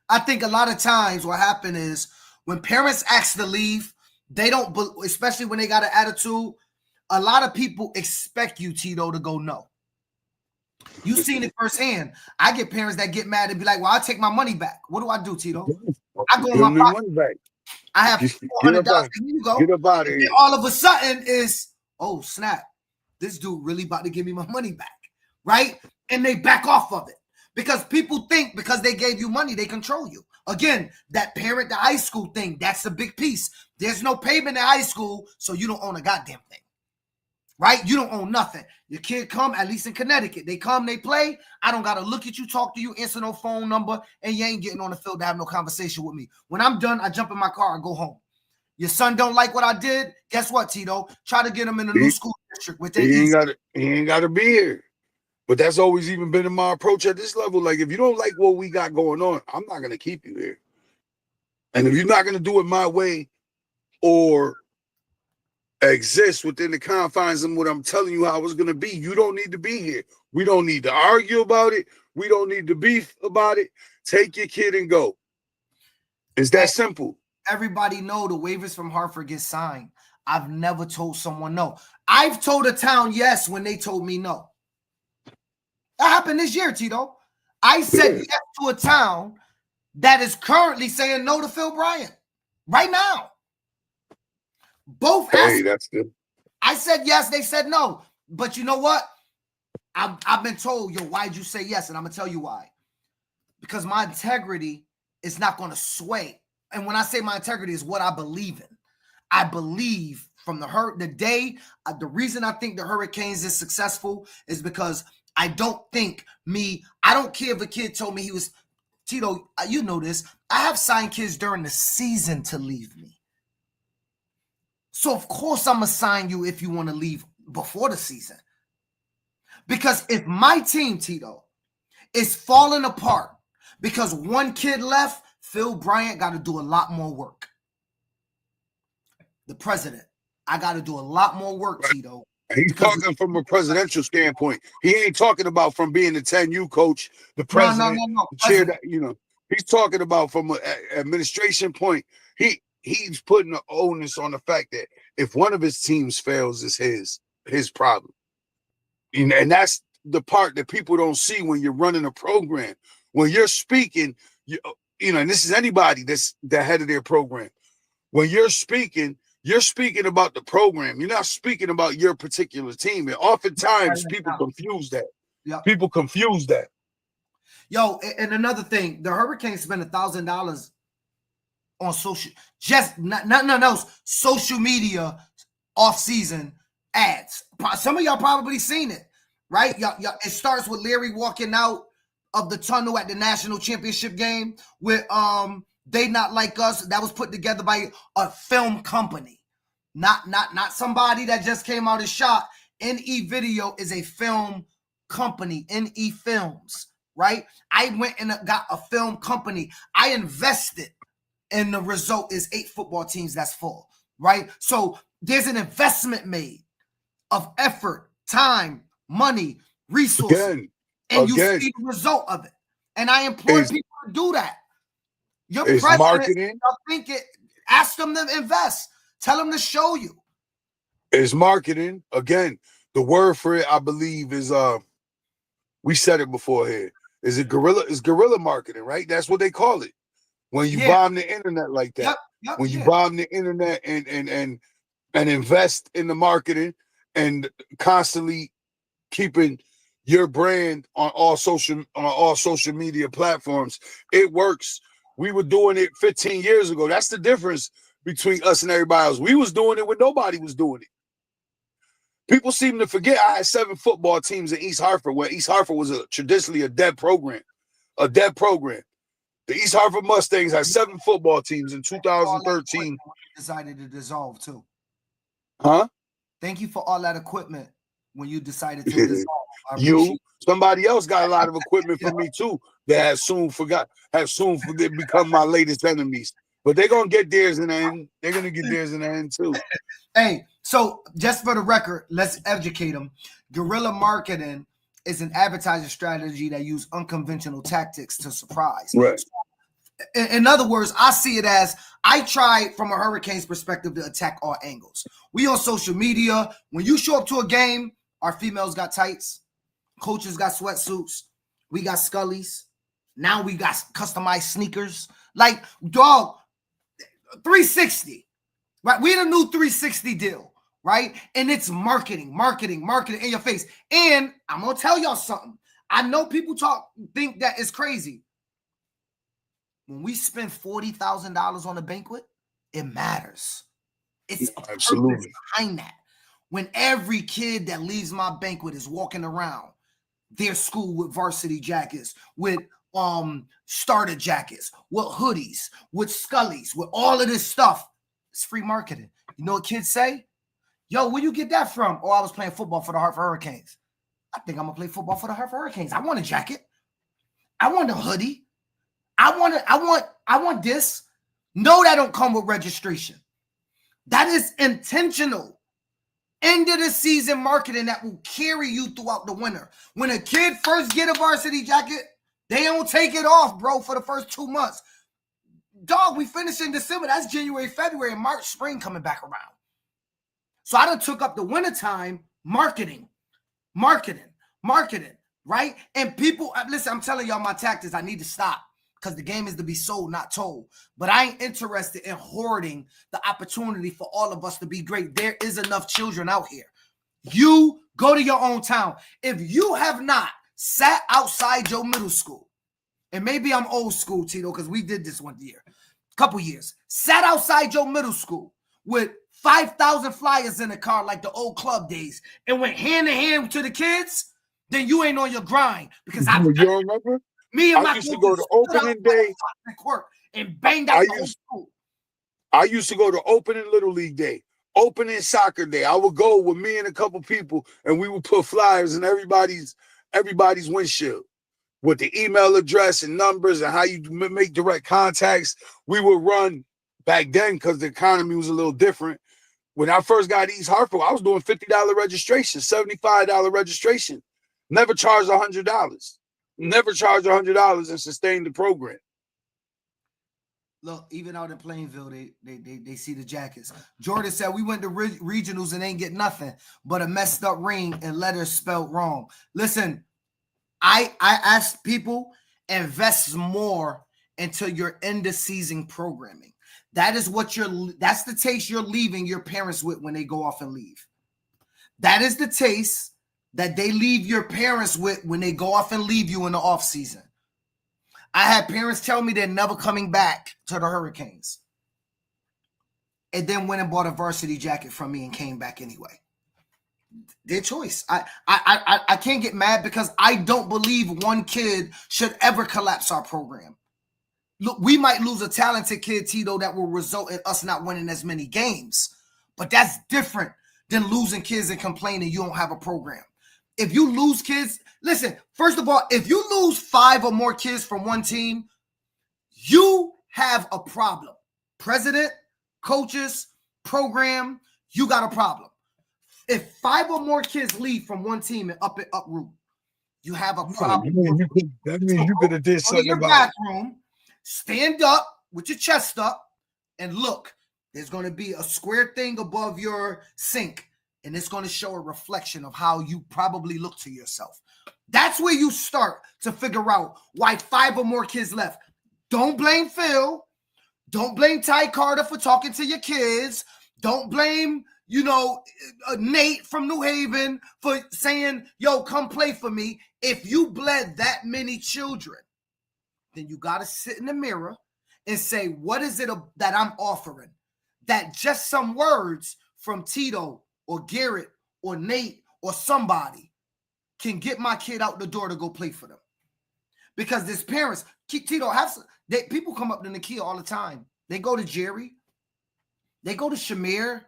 I think a lot of times what happens is when parents ask to leave, they don't, especially when they got an attitude, a lot of people expect you, Tito, to go no. You seen it firsthand. I get parents that get mad and be like, well, I'll take my money back. What do I do, Tito? I go in my pocket. Money back. I have $400. Here you go. Get up out of here. And all of a sudden is, oh, snap. This dude really about to give me my money back. Right? And they back off of it. Because people think because they gave you money, they control you. Again, that parent to high school thing, that's the big piece. There's no payment in high school, so you don't own a goddamn thing. Right? You don't own nothing. Your kid come, at least in Connecticut. They come, they play. I don't got to look at you, talk to you, answer no phone number, and you ain't getting on the field to have no conversation with me. When I'm done, I jump in my car and go home. Your son don't like what I did? Guess what, Tito? Try to get him in a new school district with he ain't got to be here. But that's always even been in my approach at this level. Like, if you don't like what we got going on, I'm not going to keep you here. And if you're not going to do it my way or exist within the confines of what I'm telling you how it's going to be, you don't need to be here. We don't need to argue about it. We don't need to beef about it. Take your kid and go. It's that simple. Everybody know the waivers from Hartford get signed. I've never told someone no. I've told a town yes when they told me no. That happened this year, Tito. I said yes to a town that is currently saying no to Phil Bryant right now. Both that's good. I said yes, they said no. But you know what? I've been told, yo, why'd you say yes? And I'm going to tell you why. Because my integrity is not going to sway. And when I say my integrity is what I believe in. I believe from the reason I think the Hurricanes is successful is because I don't care if a kid told me he was, Tito, you know this. I have signed kids during the season to leave me. So, of course, I'm going to sign you if you want to leave before the season. Because if my team, Tito, is falling apart because one kid left, Phil Bryant got to do a lot more work. The president, I got to do a lot more work, Tito. He's talking from a presidential standpoint. He ain't talking about from being the 10U coach, the president, no. the chair. That, he's talking about from an administration point. He's putting the onus on the fact that if one of his teams fails, it's his problem. And that's the part that people don't see when you're running a program. When you're speaking, and this is anybody that's the head of their program. When you're speaking about the program. You're not speaking about your particular team. And oftentimes people confuse that. Yep. People confuse that. Yo, and another thing, the Hurricanes spent $1,000 on social, just nothing else, social media off-season ads. Some of y'all probably seen it, right? Y'all, it starts with Larry walking out of the tunnel at the national championship game with They Not Like Us. That was put together by a film company. Not somebody that just came out and shot. NE Video is a film company, NE Films, right? I went and got a film company. I invested, and the result is 8 football teams that's full, right? So there's an investment made of effort, time, money, resources, and you see the result of it. And I implore people to do that. Your president, marketing. Ask them to invest. Tell them to show you. It's marketing. Again, the word for it, I believe, is we said it before here. Is it guerrilla? It's guerrilla marketing, right? That's what they call it. When you bomb the internet like that. Yep, when you bomb the internet and invest in the marketing and constantly keeping your brand on all social media platforms, it works. We were doing it 15 years ago. That's the difference between us and everybody else. We was doing it when nobody was doing it. People seem to forget I had 7 football teams in East Hartford, where East Hartford was traditionally a dead program. The East Hartford Mustangs had 7 football teams in 2013. Decided to dissolve too. Huh? Thank you for all that equipment when you decided to dissolve. Somebody else got a lot of equipment for me too that have soon become my latest enemies. But they're gonna get theirs in the end. They're gonna get theirs in the end too. Hey, so just for the record, let's educate them. Guerrilla marketing is an advertising strategy that use unconventional tactics to surprise. Right. In other words, I see it as I try from a Hurricanes perspective to attack all angles. We on social media. When you show up to a game, our females got tights, coaches got sweatsuits, we got Scullies. Now we got customized sneakers. Like, dog, 360, right? We in a new 360 deal, right? And it's marketing in your face. And I'm gonna tell y'all something. I know people think that it's crazy. When we spend $40,000 on a banquet, it matters. It's a purpose behind that. When every kid that leaves my banquet is walking around their school with varsity jackets, with starter jackets, with hoodies, with Scullies, with all of this stuff, it's free marketing. You know what kids say? Yo, where you get that from? Oh, I was playing football for the Hartford Hurricanes. I think I'm gonna play football for the Hartford Hurricanes. I want a jacket. I want a hoodie. I want this. No, that don't come with registration. That is intentional. End of the season marketing that will carry you throughout the winter. When a kid first get a varsity jacket, they don't take it off, bro, for the first 2 months. Dog, we finish in December. That's January, February, and March, spring coming back around. So I done took up the wintertime marketing, right? And people, listen, I'm telling y'all my tactics, I need to stop. Because the game is to be sold, not told. But I ain't interested in hoarding the opportunity for all of us to be great. There is enough children out here. You go to your own town. If you have not sat outside your middle school, and maybe I'm old school, Tito, because we did this one year, couple years, sat outside your middle school with 5,000 flyers in the car like the old club days and went hand in hand to the kids, then you ain't on your grind. Because you remember? Me and I my used to go to opening day and banged out the whole school. I used to go to opening Little League day, opening soccer day. I would go with me and a couple people, and we would put flyers in everybody's windshield with the email address and numbers and how you make direct contacts. We would run back then because the economy was a little different. When I first got East Hartford, I was doing $50 registration, $75 registration. Never charged $100. Never charge $100 and sustain the program. Look, even out in Plainville, they see the jackets. Jordan said we went to regionals and ain't get nothing but a messed up ring and letters spelled wrong. Listen, I ask people, invest more into your end of season programming. That's the taste you're leaving your parents with when they go off and leave. That is the taste that they leave your parents with when they go off and leave you in the off season. I had parents tell me they're never coming back to the Hurricanes, and then went and bought a varsity jacket from me and came back anyway. Their choice. I can't get mad because I don't believe one kid should ever collapse our program. Look, we might lose a talented kid, Tito, that will result in us not winning as many games, but that's different than losing kids and complaining you don't have a program. If you lose kids, listen, first of all, if you lose 5 or more kids from one team, you have a problem. President, coaches, program, you got a problem. If 5 or more kids leave from one team and uproot, you have a problem. That means you could have did something your about bathroom, stand up with your chest up, and look, there's going to be a square thing above your sink. And it's going to show a reflection of how you probably look to yourself. That's where you start to figure out why 5 or more kids left. Don't blame Phil. Don't blame Ty Carter for talking to your kids. Don't blame, Nate from New Haven for saying, yo, come play for me. If you bled that many children, then you got to sit in the mirror and say, what is it that I'm offering? That just some words from Tito or Garrett or Nate or somebody can get my kid out the door to go play for them. Because there's parents, Tito, people come up to Nakia all the time. They go to Jerry. They go to Shamir.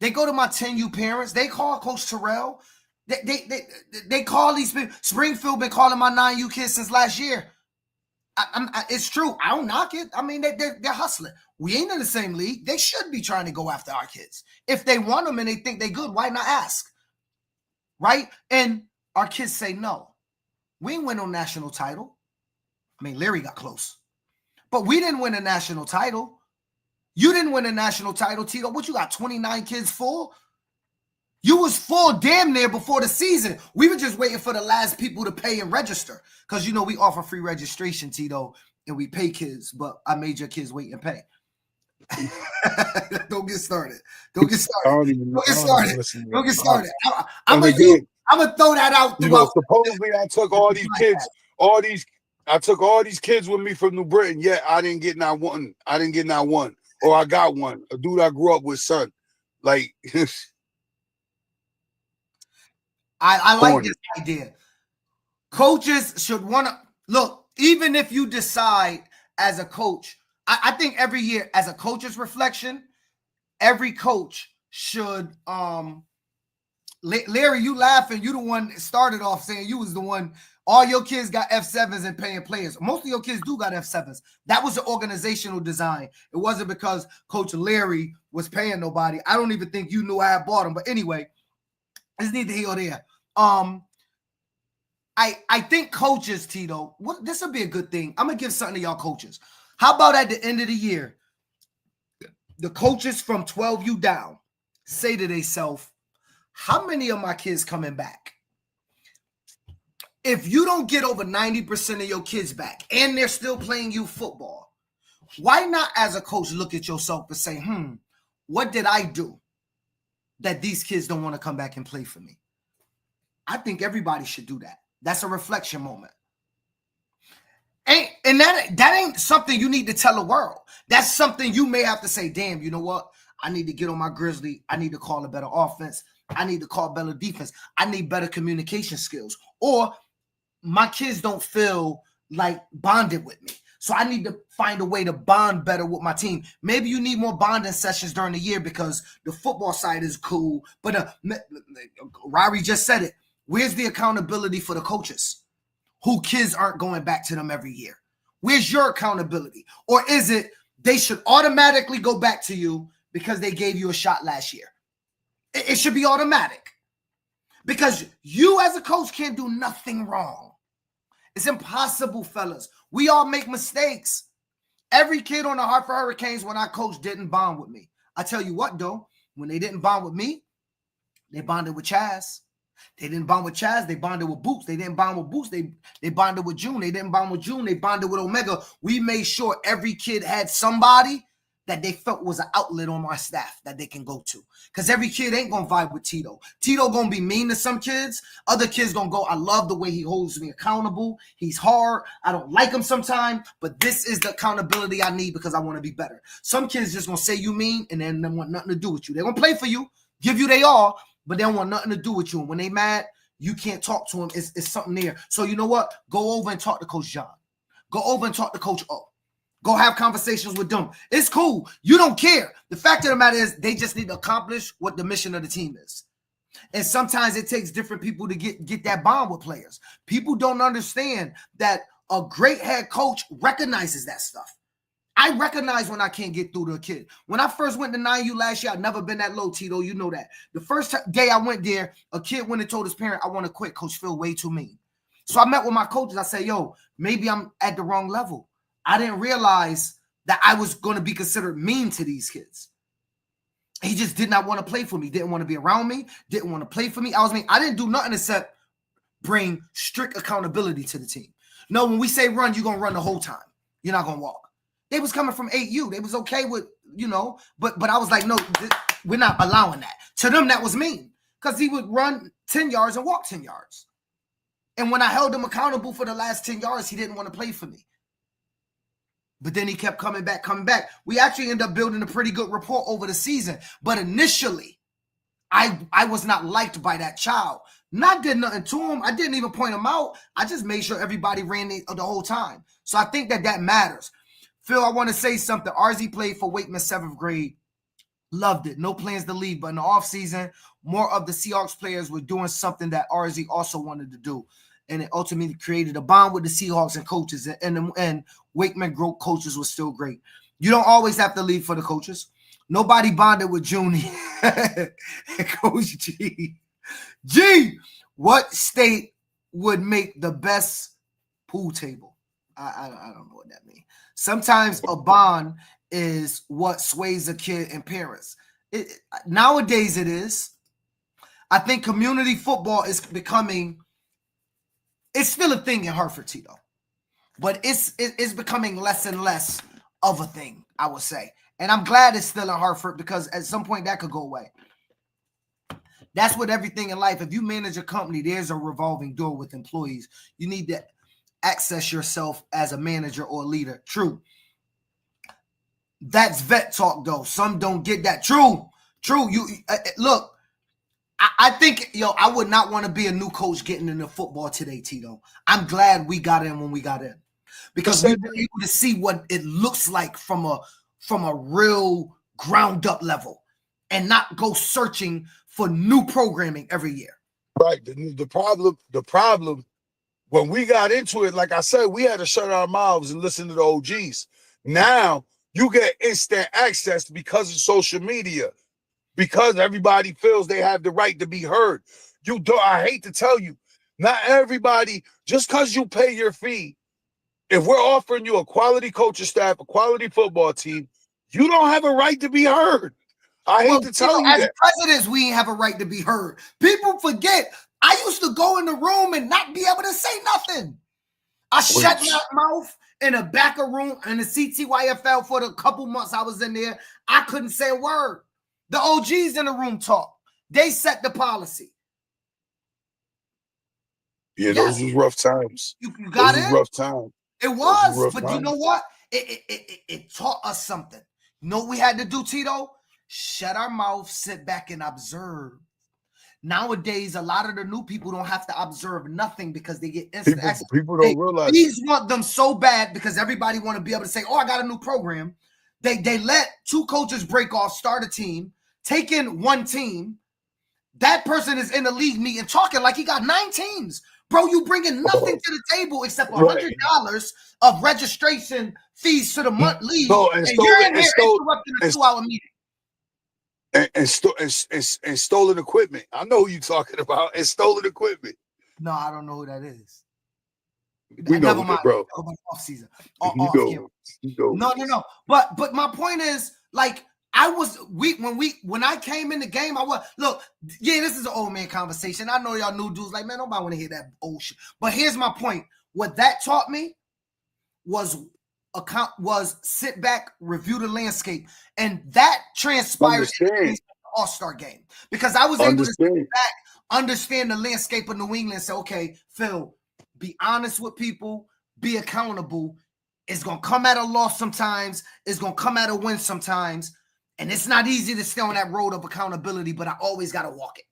They go to my 10U parents. They call Coach Terrell. They call these people. Springfield been calling my 9U kids since last year. It's true. I don't knock it. I mean, they're hustling. We ain't in the same league. They should be trying to go after our kids. If they want them and they think they're good, why not ask? Right? And our kids say no. We didn't win no national title. I mean, Larry got close. But we didn't win a national title. You didn't win a national title, Tito. What, you got 29 kids full? You was full damn near before the season. We were just waiting for the last people to pay and register. Because, you know, we offer free registration, Tito, and we pay kids, but I made your kids wait and pay. Don't get started. Don't get started. Don't get started. Don't get started. I'm going to throw that out. You know, supposedly I took all these kids, I took all these kids with me from New Britain, yet I didn't get not one. I didn't get not one. Or I got one. A dude I grew up with, son. Like, I like this idea. Coaches should want to look, even if you decide as a coach, I think every year as a coach's reflection, every coach should Larry, you laughing, you the one that started off saying you was the one. All your kids got F7s and paying players. Most of your kids do got F7s. That was the organizational design. It wasn't because Coach Larry was paying nobody. I don't even think you knew I had bought them. But anyway, it's neither here or there. I think coaches, Tito, this will be a good thing. I'm going to give something to y'all coaches. How about at the end of the year, the coaches from 12U down say to themselves, how many of my kids coming back? If you don't get over 90% of your kids back and they're still playing you football, why not as a coach look at yourself and say, what did I do that these kids don't want to come back and play for me? I think everybody should do that. That's a reflection moment. And that ain't something you need to tell the world. That's something you may have to say, damn, you know what? I need to get on my Grizzly. I need to call a better offense. I need to call better defense. I need better communication skills. Or my kids don't feel like bonded with me. So I need to find a way to bond better with my team. Maybe you need more bonding sessions during the year because the football side is cool. But Rari just said it. Where's the accountability for the coaches who kids aren't going back to them every year? Where's your accountability? Or is it they should automatically go back to you because they gave you a shot last year? It should be automatic because you as a coach can't do nothing wrong. It's impossible, fellas. We all make mistakes. Every kid on the Hartford Hurricanes when I coached didn't bond with me. I tell you what, though, when they didn't bond with me, they bonded with Chaz. They didn't bond with Chaz. They bonded with Boots. They didn't bond with Boots. They bonded with June. They didn't bond with June. They bonded with Omega. We made sure every kid had somebody that they felt was an outlet on my staff that they can go to. Because every kid ain't going to vibe with Tito. Tito going to be mean to some kids. Other kids going to go, I love the way he holds me accountable. He's hard. I don't like him sometimes, but this is the accountability I need because I want to be better. Some kids just going to say you mean and then they want nothing to do with you. They're going to play for you, give you they all, but they don't want nothing to do with you. And when they mad, you can't talk to them. It's something there. So you know what? Go over and talk to Coach John. Go over and talk to Coach O. Go have conversations with them. It's cool. You don't care. The fact of the matter is they just need to accomplish what the mission of the team is. And sometimes it takes different people to get that bond with players. People don't understand that a great head coach recognizes that stuff. I recognize when I can't get through to a kid. When I first went to 9U last year, I'd never been that low, Tito. You know that. The first day I went there, a kid went and told his parent, I want to quit. Coach Phil way too mean. So I met with my coaches. I said, yo, maybe I'm at the wrong level. I didn't realize that I was going to be considered mean to these kids. He just did not want to play for me, didn't want to be around me, didn't want to play for me. I didn't do nothing except bring strict accountability to the team. No, when we say run, you're going to run the whole time. You're not going to walk. They was coming from 8U. They was okay with, but I was like, no, we're not allowing that. To them, that was mean because he would run 10 yards and walk 10 yards. And when I held him accountable for the last 10 yards, he didn't want to play for me. But then he kept coming back. We actually ended up building a pretty good rapport over the season. But initially, I was not liked by that child. Not did nothing to him. I didn't even point him out. I just made sure everybody ran the whole time. So I think that matters. Phil, I want to say something. RZ played for Wakeman 7th grade. Loved it. No plans to leave. But in the offseason, more of the Seahawks players were doing something that RZ also wanted to do. And it ultimately created a bond with the Seahawks and coaches. And Wakeman Grove coaches was still great. You don't always have to leave for the coaches. Nobody bonded with Junie and Coach G. G, What state would make the best pool table? I don't know what that means. Sometimes a bond is what sways a kid and parents. Nowadays it is. I think community football is becoming, it's still a thing in Hartford, Tito, but it's becoming less and less of a thing, I would say. And I'm glad it's still in Hartford because at some point that could go away. That's with everything in life. If you manage a company, there's a revolving door with employees. You need to access yourself as a manager or a leader. True. That's vet talk, though. Some don't get that. True. You look. I think, I would not want to be a new coach getting into football today, Tito. I'm glad we got in when we got in because we were able to see what it looks like from a real ground up level and not go searching for new programming every year. Right. The problem when we got into it, like I said, we had to shut our mouths and listen to the OGs. Now you get instant access because of social media. Because everybody feels they have the right to be heard. I hate to tell you, not everybody, just because you pay your fee, if we're offering you a quality coaching staff, a quality football team, you don't have a right to be heard. I hate to tell you as that. presidents, we ain't have a right to be heard. People forget, I used to go in the room and not be able to say nothing. I shut my mouth in a back of room in the CTYFL for the couple months I was in there. I couldn't say a word. The OGs in the room talk. They set the policy. Yeah, those was rough times. You got those it? Was rough time. It was, but times. you know what? It taught us something. You know what we had to do, Tito? Shut our mouth, sit back, and observe. Nowadays, a lot of the new people don't have to observe nothing because they get instant access. People don't realize. These want them so bad because everybody want to be able to say, oh, I got a new program. They let two coaches break off, start a team, take in one team. That person is in the league meeting talking like he got 9 teams. Bro, you bringing nothing to the table except $100 of registration fees to the month league. And you're in here interrupting a 2-hour meeting. And stolen equipment. I know who you're talking about. And stolen equipment. No, I don't know who that is. We know, bro. Off season. You go. No. But my point is, like, when I came in the game, this is an old man conversation. I know y'all new dudes like, man, nobody want to hear that old shit. But here's my point. What that taught me was sit back, review the landscape, and that transpired in the All-Star game because I was able to sit back, understand the landscape of New England, and say, okay, Phil, be honest with people, be accountable. It's gonna come at a loss sometimes. It's gonna come at a win sometimes. And it's not easy to stay on that road of accountability, but I always got to walk it.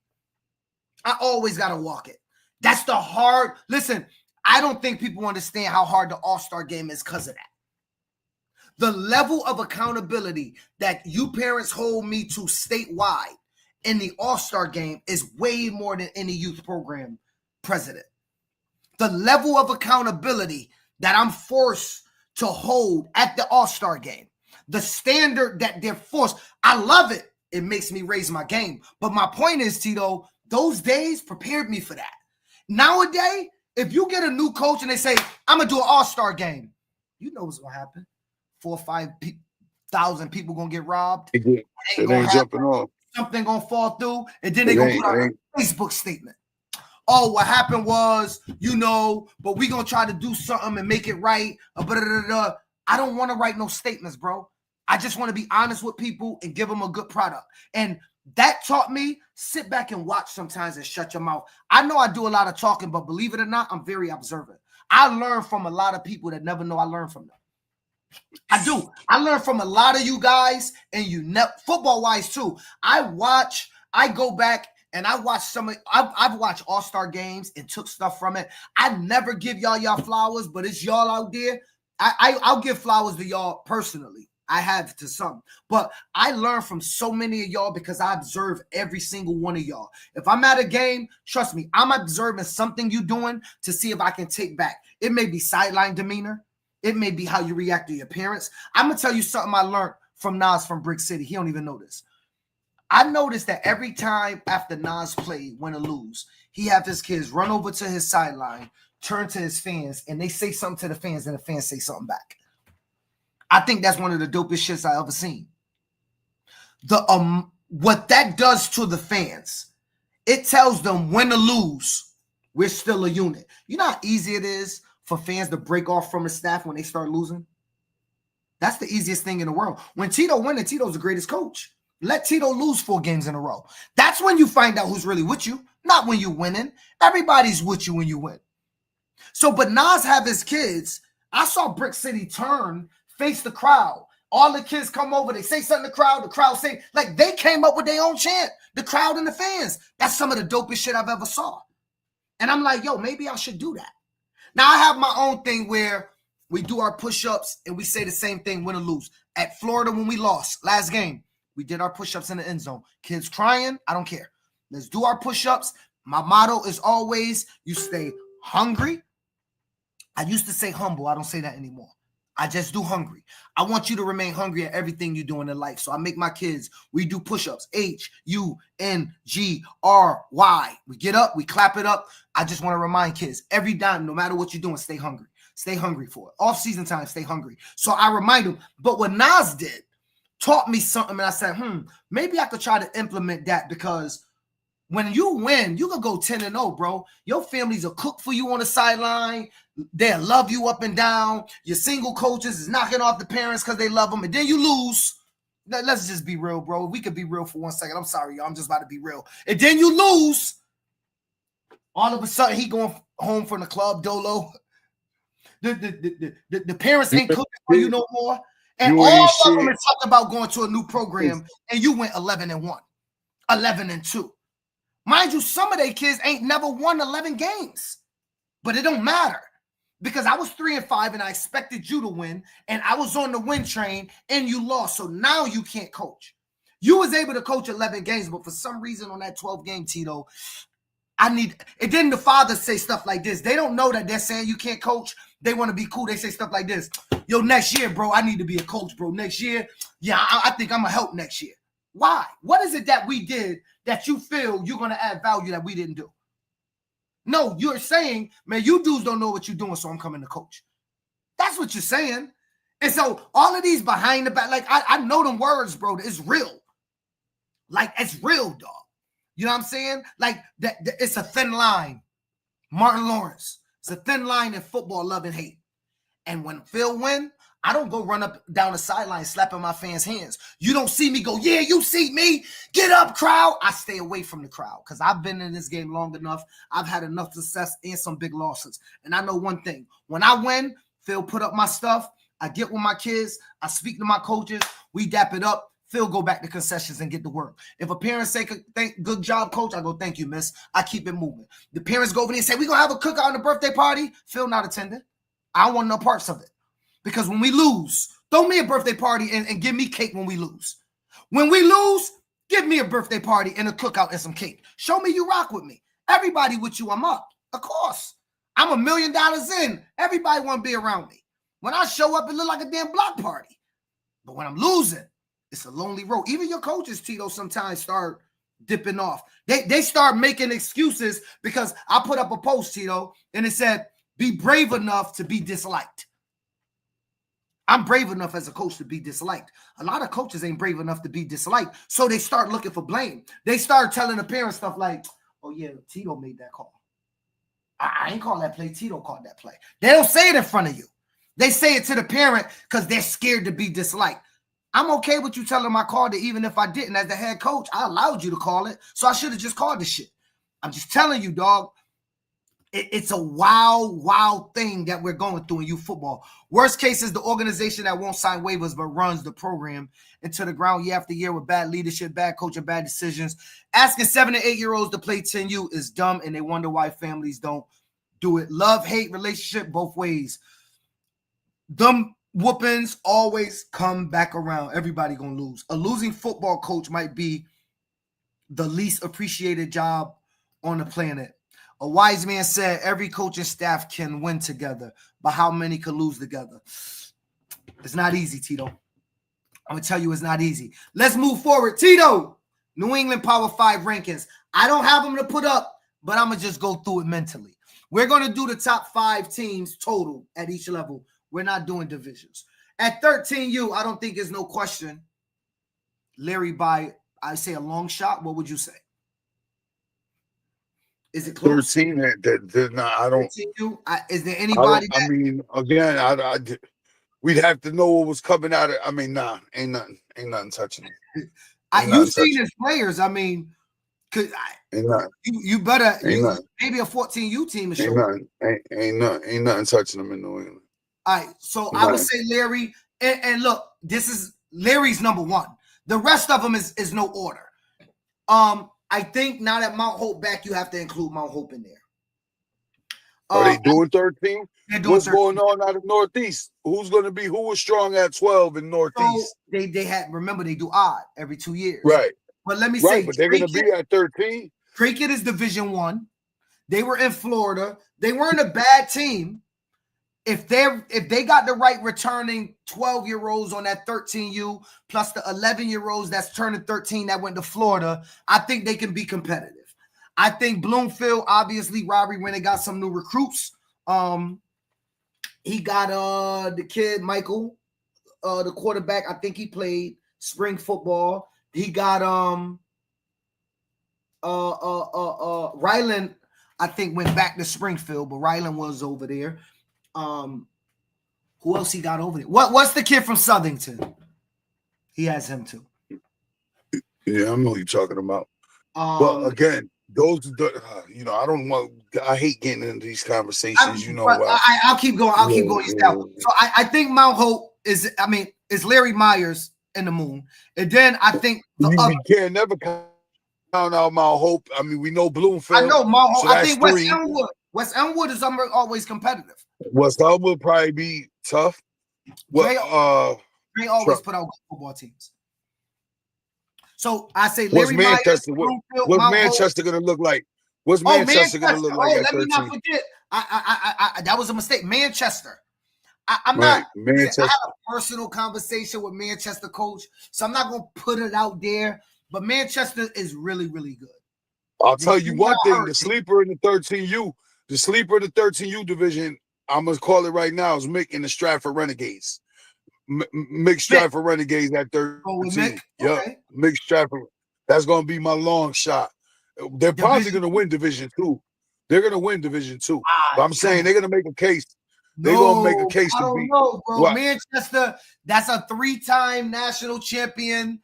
That's the hard. Listen, I don't think people understand how hard the All-Star game is because of that. The level of accountability that you parents hold me to statewide in the All-Star game is way more than any youth program president. The level of accountability that I'm forced to hold at the All-Star game. The standard that they're forced. I love it. It makes me raise my game. But my point is, Tito, those days prepared me for that. Nowadays, if you get a new coach and they say, I'm going to do an all-star game, you know what's going to happen. 4,000 or 5,000 people going to get robbed. It ain't jumping off. Something going to fall through. And then they're going to put out a Facebook statement. Oh, what happened was, but we going to try to do something and make it right. I don't want to write no statements, bro. I just want to be honest with people and give them a good product. And that taught me, sit back and watch sometimes and shut your mouth. I know I do a lot of talking, but believe it or not, I'm very observant. I learn from a lot of people that never know I learn from them. I do. I learn from a lot of you guys, and football-wise too. I go back and I watch I've watched all-star games and took stuff from it. I never give y'all flowers, but it's y'all out there. I'll give flowers to y'all personally. I have to some, but I learn from so many of y'all because I observe every single one of y'all. If I'm at a game, trust me, I'm observing something you doing to see if I can take back. It may be sideline demeanor. It may be how you react to your parents. I'm going to tell you something I learned from Nas from Brick City. He don't even know this. I noticed that every time after Nas played, win or lose, he have his kids run over to his sideline, turn to his fans, and they say something to the fans, and the fans say something back. I think that's one of the dopest shits I ever seen. What that does to the fans, it tells them win or lose, we're still a unit. You know how easy it is for fans to break off from a staff when they start losing? That's the easiest thing in the world. When Tito wins, Tito's the greatest coach. Let Tito lose 4 games in a row. That's when you find out who's really with you, not when you're winning. Everybody's with you when you win. So, but Nas have his kids. I saw Brick City turn, face the crowd. All the kids come over, they say something to the crowd say, like they came up with their own chant, the crowd and the fans. That's some of the dopest shit I've ever saw. And I'm like, yo, maybe I should do that. Now I have my own thing where we do our push-ups and we say the same thing, win or lose. At Florida when we lost, last game, we did our push-ups in the end zone. Kids crying, I don't care. Let's do our push-ups. My motto is always, you stay hungry. I used to say humble. I don't say that anymore. I just do hungry. I want you to remain hungry at everything you're doing in life. So I make my kids, we do push-ups, HUNGRY. We get up, we clap it up. I just want to remind kids, every time, no matter what you're doing, stay hungry. Stay hungry for it. Off-season time, stay hungry. So I remind them. But what Nas did taught me something, and I said, maybe I could try to implement that, because when you win, you can go 10-0, bro. Your families will cook for you on the sideline. They'll love you up and down. Your single coaches is knocking off the parents because they love them. And then you lose. Let's just be real, bro. We could be real for 1 second. I'm sorry, y'all. I'm just about to be real. And then you lose. All of a sudden, he going home from the club, Dolo. The parents ain't cooking for you no more. And all of them are talking about going to a new program, and you went 11-1, 11-2. Mind you, some of their kids ain't never won 11 games, but it don't matter, because I was 3-5 and I expected you to win, and I was on the win train and you lost. So now you can't coach. You was able to coach 11 games, but for some reason on that 12th game, Tito, and then the fathers say stuff like this. They don't know that they're saying you can't coach. They want to be cool. They say stuff like this. Yo, next year, bro, I need to be a coach, bro. Next year, yeah, I think I'm going to help next year. Why? What is it that we did that you feel you're going to add value that we didn't do? No, you're saying, man, you dudes don't know what you're doing, so I'm coming to coach. That's what you're saying. And so all of these behind the back, like, I know them words, bro. It's real. Like, it's real, dog. You know what I'm saying? Like, it's a thin line. Martin Lawrence. It's a thin line in football, love and hate. And when Phil win, I don't go run up down the sideline slapping my fans' hands. You don't see me go, yeah, you see me. Get up, crowd. I stay away from the crowd because I've been in this game long enough. I've had enough success and some big losses. And I know one thing. When I win, Phil put up my stuff. I get with my kids. I speak to my coaches. We dap it up. Phil go back to concessions and get to work. If a parent say, good job, coach, I go, thank you, miss. I keep it moving. The parents go over there and say, we're going to have a cookout on the birthday party. Phil not attending. I don't want no parts of it. Because when we lose, throw me a birthday party and give me cake when we lose. When we lose, give me a birthday party and a cookout and some cake. Show me you rock with me. Everybody with you, I'm up. Of course. I'm $1 million in. Everybody want to be around me. When I show up, it look like a damn block party. But when I'm losing, it's a lonely road. Even your coaches, Tito, sometimes start dipping off. They start making excuses because I put up a post, Tito, and it said, be brave enough to be disliked. I'm brave enough as a coach to be disliked. A lot of coaches ain't brave enough to be disliked, so they start looking for blame. They start telling the parents stuff like, oh, yeah, Tito made that call. I ain't call that play. Tito called that play. They don't say it in front of you. They say it to the parent because they're scared to be disliked. I'm okay with you telling my call that even if I didn't, as the head coach, I allowed you to call it, so I should have just called the shit. I'm just telling you, dog. It's a wild thing that we're going through in youth football. Worst case is the organization that won't sign waivers but runs the program into the ground year after year with bad leadership, bad coaching, bad decisions. Asking 7 and 8-year-olds to play 10U is dumb, and they wonder why families don't do it. Love, hate, relationship, both ways. Them whoopings always come back around. Everybody gonna lose. A losing football coach might be the least appreciated job on the planet. A wise man said every coaching staff can win together, but how many can lose together? It's not easy, Tito. I'm going to tell you it's not easy. Let's move forward. Tito, New England Power 5 rankings. I don't have them to put up, but I'm going to just go through it mentally. We're going to do the top 5 teams total at each level. We're not doing divisions. At 13U, I don't think there's no question. Larry by, I say, a long shot. What would you say? Is it close? 13. I don't. 13U? Is there anybody? I mean, again, we'd have to know what was coming out of. I mean, nah, ain't nothing touching it. You've seen his players. I mean, you better maybe a 14U team is showing. Ain't nothing touching them in New England. All right, so I would say Larry, and look, this is Larry's number 1. The rest of them is no order. I think now that Mount Hope back, you have to include Mount Hope in there. Are they doing 13? They're doing What's 13. going on out of Northeast? Who was strong at 12 in Northeast? So they had, remember, they do odd every 2 years. Right. But let me say, but they're going to be at 13. Cricket is Division 1. They were in Florida. They weren't a bad team. If they got the right returning 12-year-olds on that 13U plus the 11-year-olds that's turning 13 that went to Florida, I think they can be competitive. I think Bloomfield, obviously, Robbie Rennie got some new recruits. He got the kid Michael, the quarterback. I think he played spring football. He got Ryland, I think, went back to Springfield, but Ryland was over there. Who else he got over there? What's the kid from Southington? He has him too. Yeah, I know who you're talking about. But again, those I hate getting into these conversations. I'll keep going. I'll keep going. So I think Mount Hope is Larry Myers in the moon, and then I think we can't never count out Mount Hope. I mean, we know Bloomfield. I know Mount Hope. So I think West Elmwood is always competitive. West Elmwood probably be tough. They always put out good football teams. So I say Larry Manchester. Myers, What's Manchester going to look like? What's Manchester going to look like? Let me not forget. I that was a mistake. Manchester. I'm not. Manchester. I had a personal conversation with Manchester coach, so I'm not going to put it out there. But Manchester is really, really good. I'll tell you one thing: the sleeper in the 13U division, I'm gonna call it right now, is Mick and the Stratford Renegades. Mick Stratford Renegades at 13. Okay. Mick Stratford. That's gonna be my long shot. They're probably gonna win Division 2. They're gonna win Division 2. But I'm saying they're gonna make a case. They're gonna make a case to beat. Bro. Manchester, that's a 3-time national champion.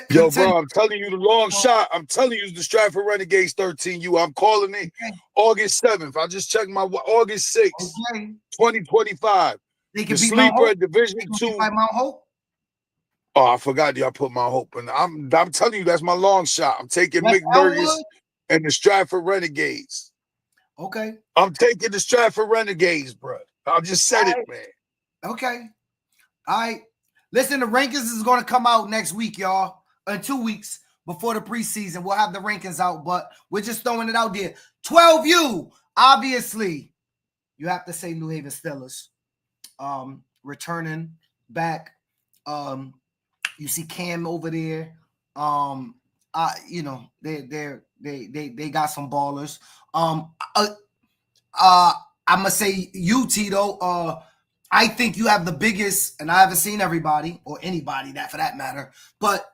Yo, bro, I'm telling you the long shot. I'm telling you the Stratford Renegades 13U. I'm calling it August 7th. I just checked my August 6th, 2025. They can the be sleeper at Division 2. Mount Hope? Oh, I forgot y'all put Mount Hope in. I'm telling you that's my long shot. I'm taking Mick Burgess and the Stratford Renegades. Okay. I'm taking the Stratford Renegades, bro. I just said it, man. Okay. All right. Listen, the rankings is going to come out next week, y'all. In 2 weeks before the preseason, we'll have the rankings out, but we're just throwing it out there. 12U, obviously, you have to say New Haven Steelers. Returning back. You see Cam over there. They got some ballers. I'm gonna say you, Tito. I think you have the biggest, and I haven't seen everybody or anybody that for that matter, but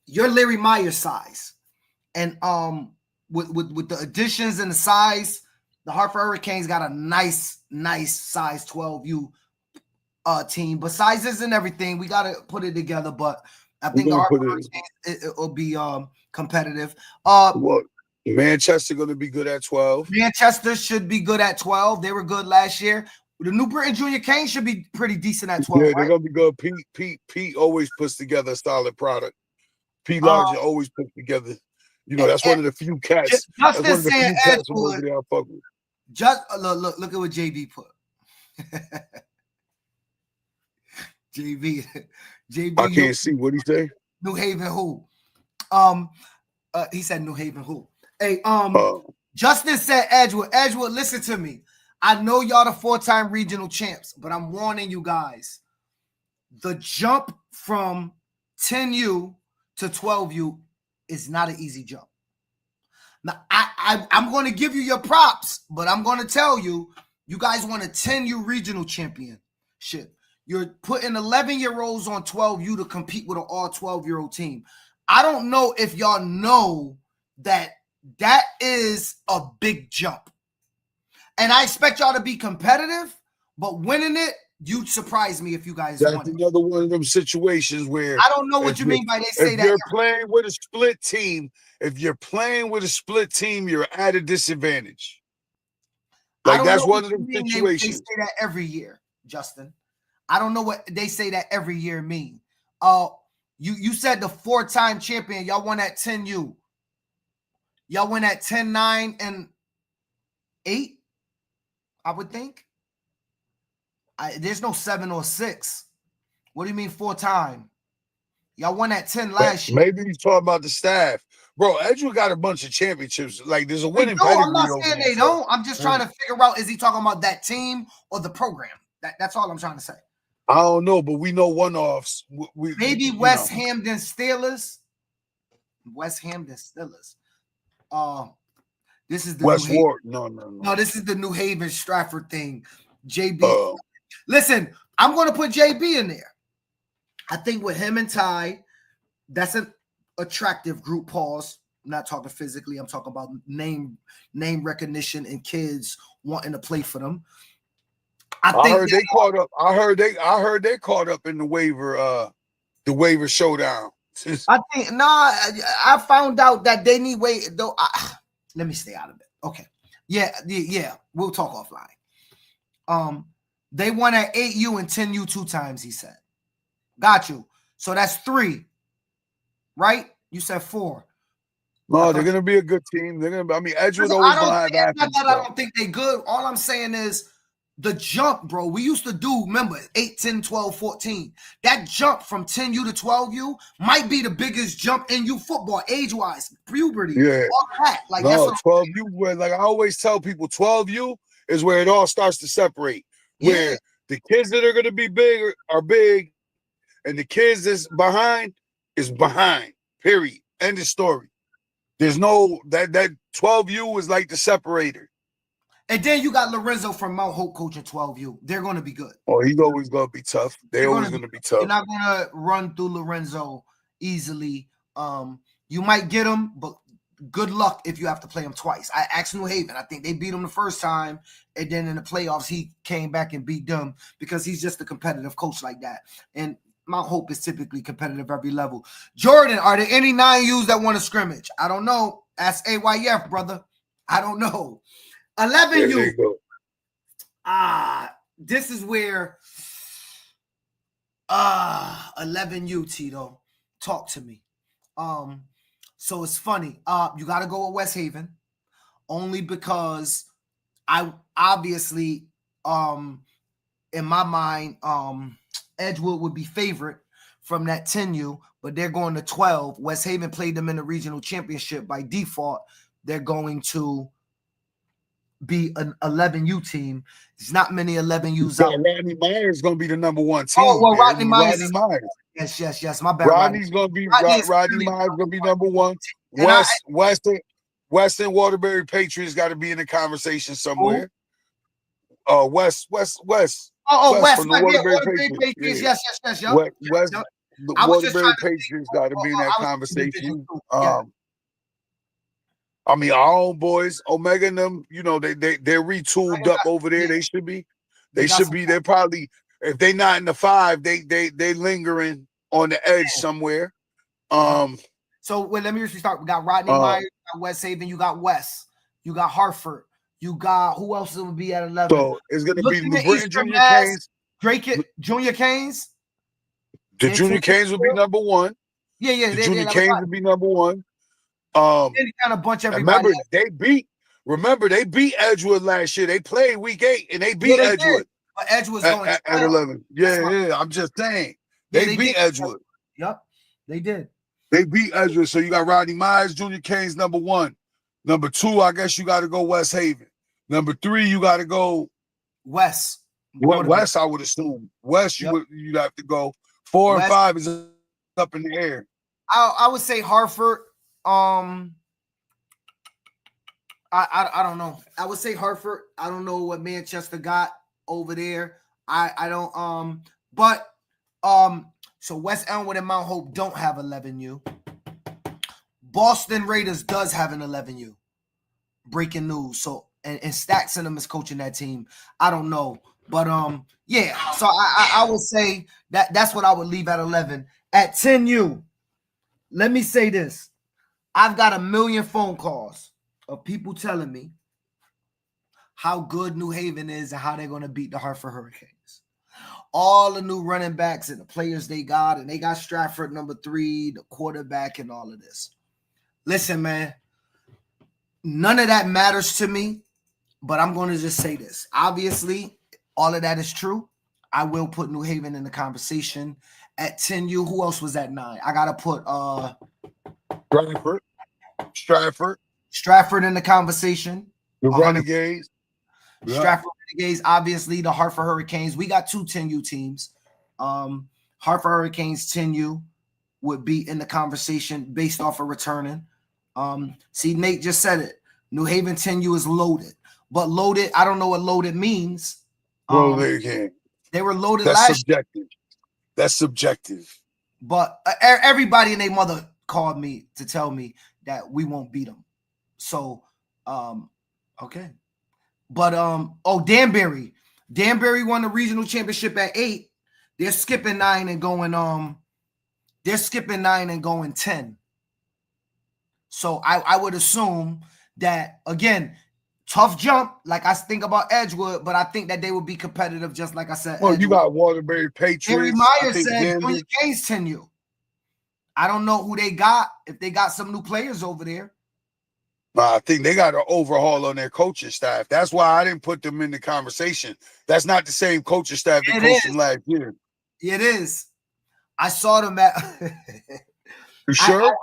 you're Larry Myers size. And with the additions and the size, the Hartford Hurricanes got a nice size 12U team. But sizes and everything, we got to put it together. But I think the Hartford Hurricanes, it will be competitive. What? Manchester going to be good at 12. Manchester should be good at 12. They were good last year. The New Britain Junior Canes should be pretty decent at 12. Yeah, they're gonna be good. Pete always puts together a solid product. Pete Larger always puts together. That's one of the few cats. That's one of the few cats from over there I fuck with. Just look at what JB put. JB. I can't see what he say. New Haven who? He said New Haven who? Hey, Justin said Edgewood. Edgewood, listen to me. I know y'all the 4-time regional champs, but I'm warning you guys. The jump from 10U to 12U is not an easy jump. Now, I'm going to give you your props, but I'm going to tell you, you guys want a 10U regional championship. You're putting 11-year-olds on 12U to compete with an all 12-year-old team. I don't know if y'all know that is a big jump. And I expect y'all to be competitive, but winning it, you'd surprise me if you guys won. That's another one of them situations where I don't know what you mean by they say that. If you're playing with a split team, you're at a disadvantage. Like, that's one of them situations. They say that every year, Justin. I don't know what they say that every year mean. You said the 4-time champion, y'all won at 10U. Y'all win at 10, 9, and 8, I would think. There's no 7 or 6. What do you mean 4-time? Y'all won at 10 last year. Maybe he's talking about the staff. Bro, Edgewood got a bunch of championships. Like, there's a winning pedigree. I'm not saying they don't. I'm just trying to figure out, is he talking about that team or the program? That's all I'm trying to say. I don't know, but we know one-offs. Maybe West Hampton Steelers. West Hampton Steelers. This is the West New Haven. Ward. No, this is the New Haven Stratford thing. JB. Listen, I'm going to put JB in there. I think with him and Ty, that's an attractive group. Pause. I'm not talking physically. I'm talking about name recognition and kids wanting to play for them. I heard they caught up. I heard they caught up in the waiver showdown. I think I found out that they need wait though. Let me stay out of it. Okay. Yeah. We'll talk offline. They won at 8U and 10U 2 times, he said. Got you. So that's 3. Right? You said 4. No, they're gonna be a good team. They're gonna be, I mean, Edgewood always gonna have athletes. I don't think they good. All I'm saying is the jump, bro. We used to do, remember, 8, 10, 12, 14. That jump from 10U to 12U might be the biggest jump in youth football, age-wise, puberty, all that. Like, no, 12U, like I always tell people, 12U is where it all starts to separate. Where the kids that are going to be big are big, and the kids that's behind is behind, period. End of story. There's no, that 12U is like the separator. And then you got Lorenzo from Mount Hope coaching 12U. They're going to be good. Oh, he's always going to be tough. They're always going to be tough. You're not going to run through Lorenzo easily. You might get him, but good luck if you have to play him twice. I asked New Haven. I think they beat him the first time, and then in the playoffs, he came back and beat them because he's just a competitive coach like that. And Mount Hope is typically competitive every level. Jordan, are there any 9Us that want to scrimmage? I don't know. Ask AYF, brother. I don't know. 11U. This is where 11U, Tito. Talk to me. So it's funny. You got to go with West Haven only because I obviously in my mind Edgewood would be favorite from that 10U, but they're going to 12. West Haven played them in the regional championship by default. They're going to be an 11U team. There's not many 11Us out. Rodney Myers is going to be the number 1 team. Oh, well, Rodney Myers. Yes. My bad. Rodney's going to be Rodney Myers going to be number 1. Western Waterbury Patriots got to be in the conversation somewhere. West. West from the Waterbury Patriots. Yes. West. The Waterbury Patriots got to be in that conversation. I mean, our own boys, Omega and them, you know, they're retooled up over there. They should be. They're probably, if they're not in the 5, they lingering on the edge somewhere. So let me just start. We got Rodney Myers, you got West Haven, you got West, you got Hartford, you got who else will be at 11? So it's gonna be LeBron Junior Canes. Drake Junior Canes. The Junior Canes will be number 1. Yeah. The Junior Canes will be number 1. They kind of bunch everybody. Remember they beat Edgewood last year. They played week 8 and they beat Edgewood. But Edgewood's going at 11. Yeah. I'm just saying. They beat Edgewood. Yep, they did. They beat Edgewood. So you got Rodney Myers, Junior Canes, number 1. Number 2, I guess you got to go West Haven. Number 3, you got to go West. West, I would assume. West, you'd have to go. 4 and 5 is up in the air. I would say Hartford. I don't know. I would say Hartford. I don't know what Manchester got over there. I don't but so West Elmwood and Mount Hope don't have 11U. Boston Raiders does have an 11U. Breaking news. So and Staxon is coaching that team. I don't know. But yeah. So I would say that's what I would leave at 11. At 10U, let me say this. I've got a million phone calls of people telling me how good New Haven is and how they're going to beat the Hartford Hurricanes. All the new running backs and the players they got, and they got Stratford number 3, the quarterback, and all of this. Listen, man, none of that matters to me, but I'm going to just say this. Obviously, all of that is true. I will put New Haven in the conversation. At 10U, who else was at 9? I got to put Stratford in the conversation. The Renegades. Stratford Renegades, obviously the Hartford Hurricanes. We got 2 10U teams. Hartford Hurricanes 10U would be in the conversation based off of returning. See, Nate just said it. New Haven 10U is loaded. But loaded, I don't know what loaded means. They were loaded last year. That's subjective. But everybody and their mother called me to tell me that we won't beat them. So, okay. But, Danbury. Danbury won the regional championship at 8. They're skipping 9 and going, 10. So I would assume that, again, tough jump, like I think about Edgewood, but I think that they will be competitive, just like I said. Well, Edgewood. You got Waterbury Patriots. Henry Myers said Junior Canes 10U. I don't know who they got, if they got some new players over there. I think they got an overhaul on their coaching staff. That's why I didn't put them in the conversation. That's not the same coaching staff that coached them last year. It is. I saw them at You sure?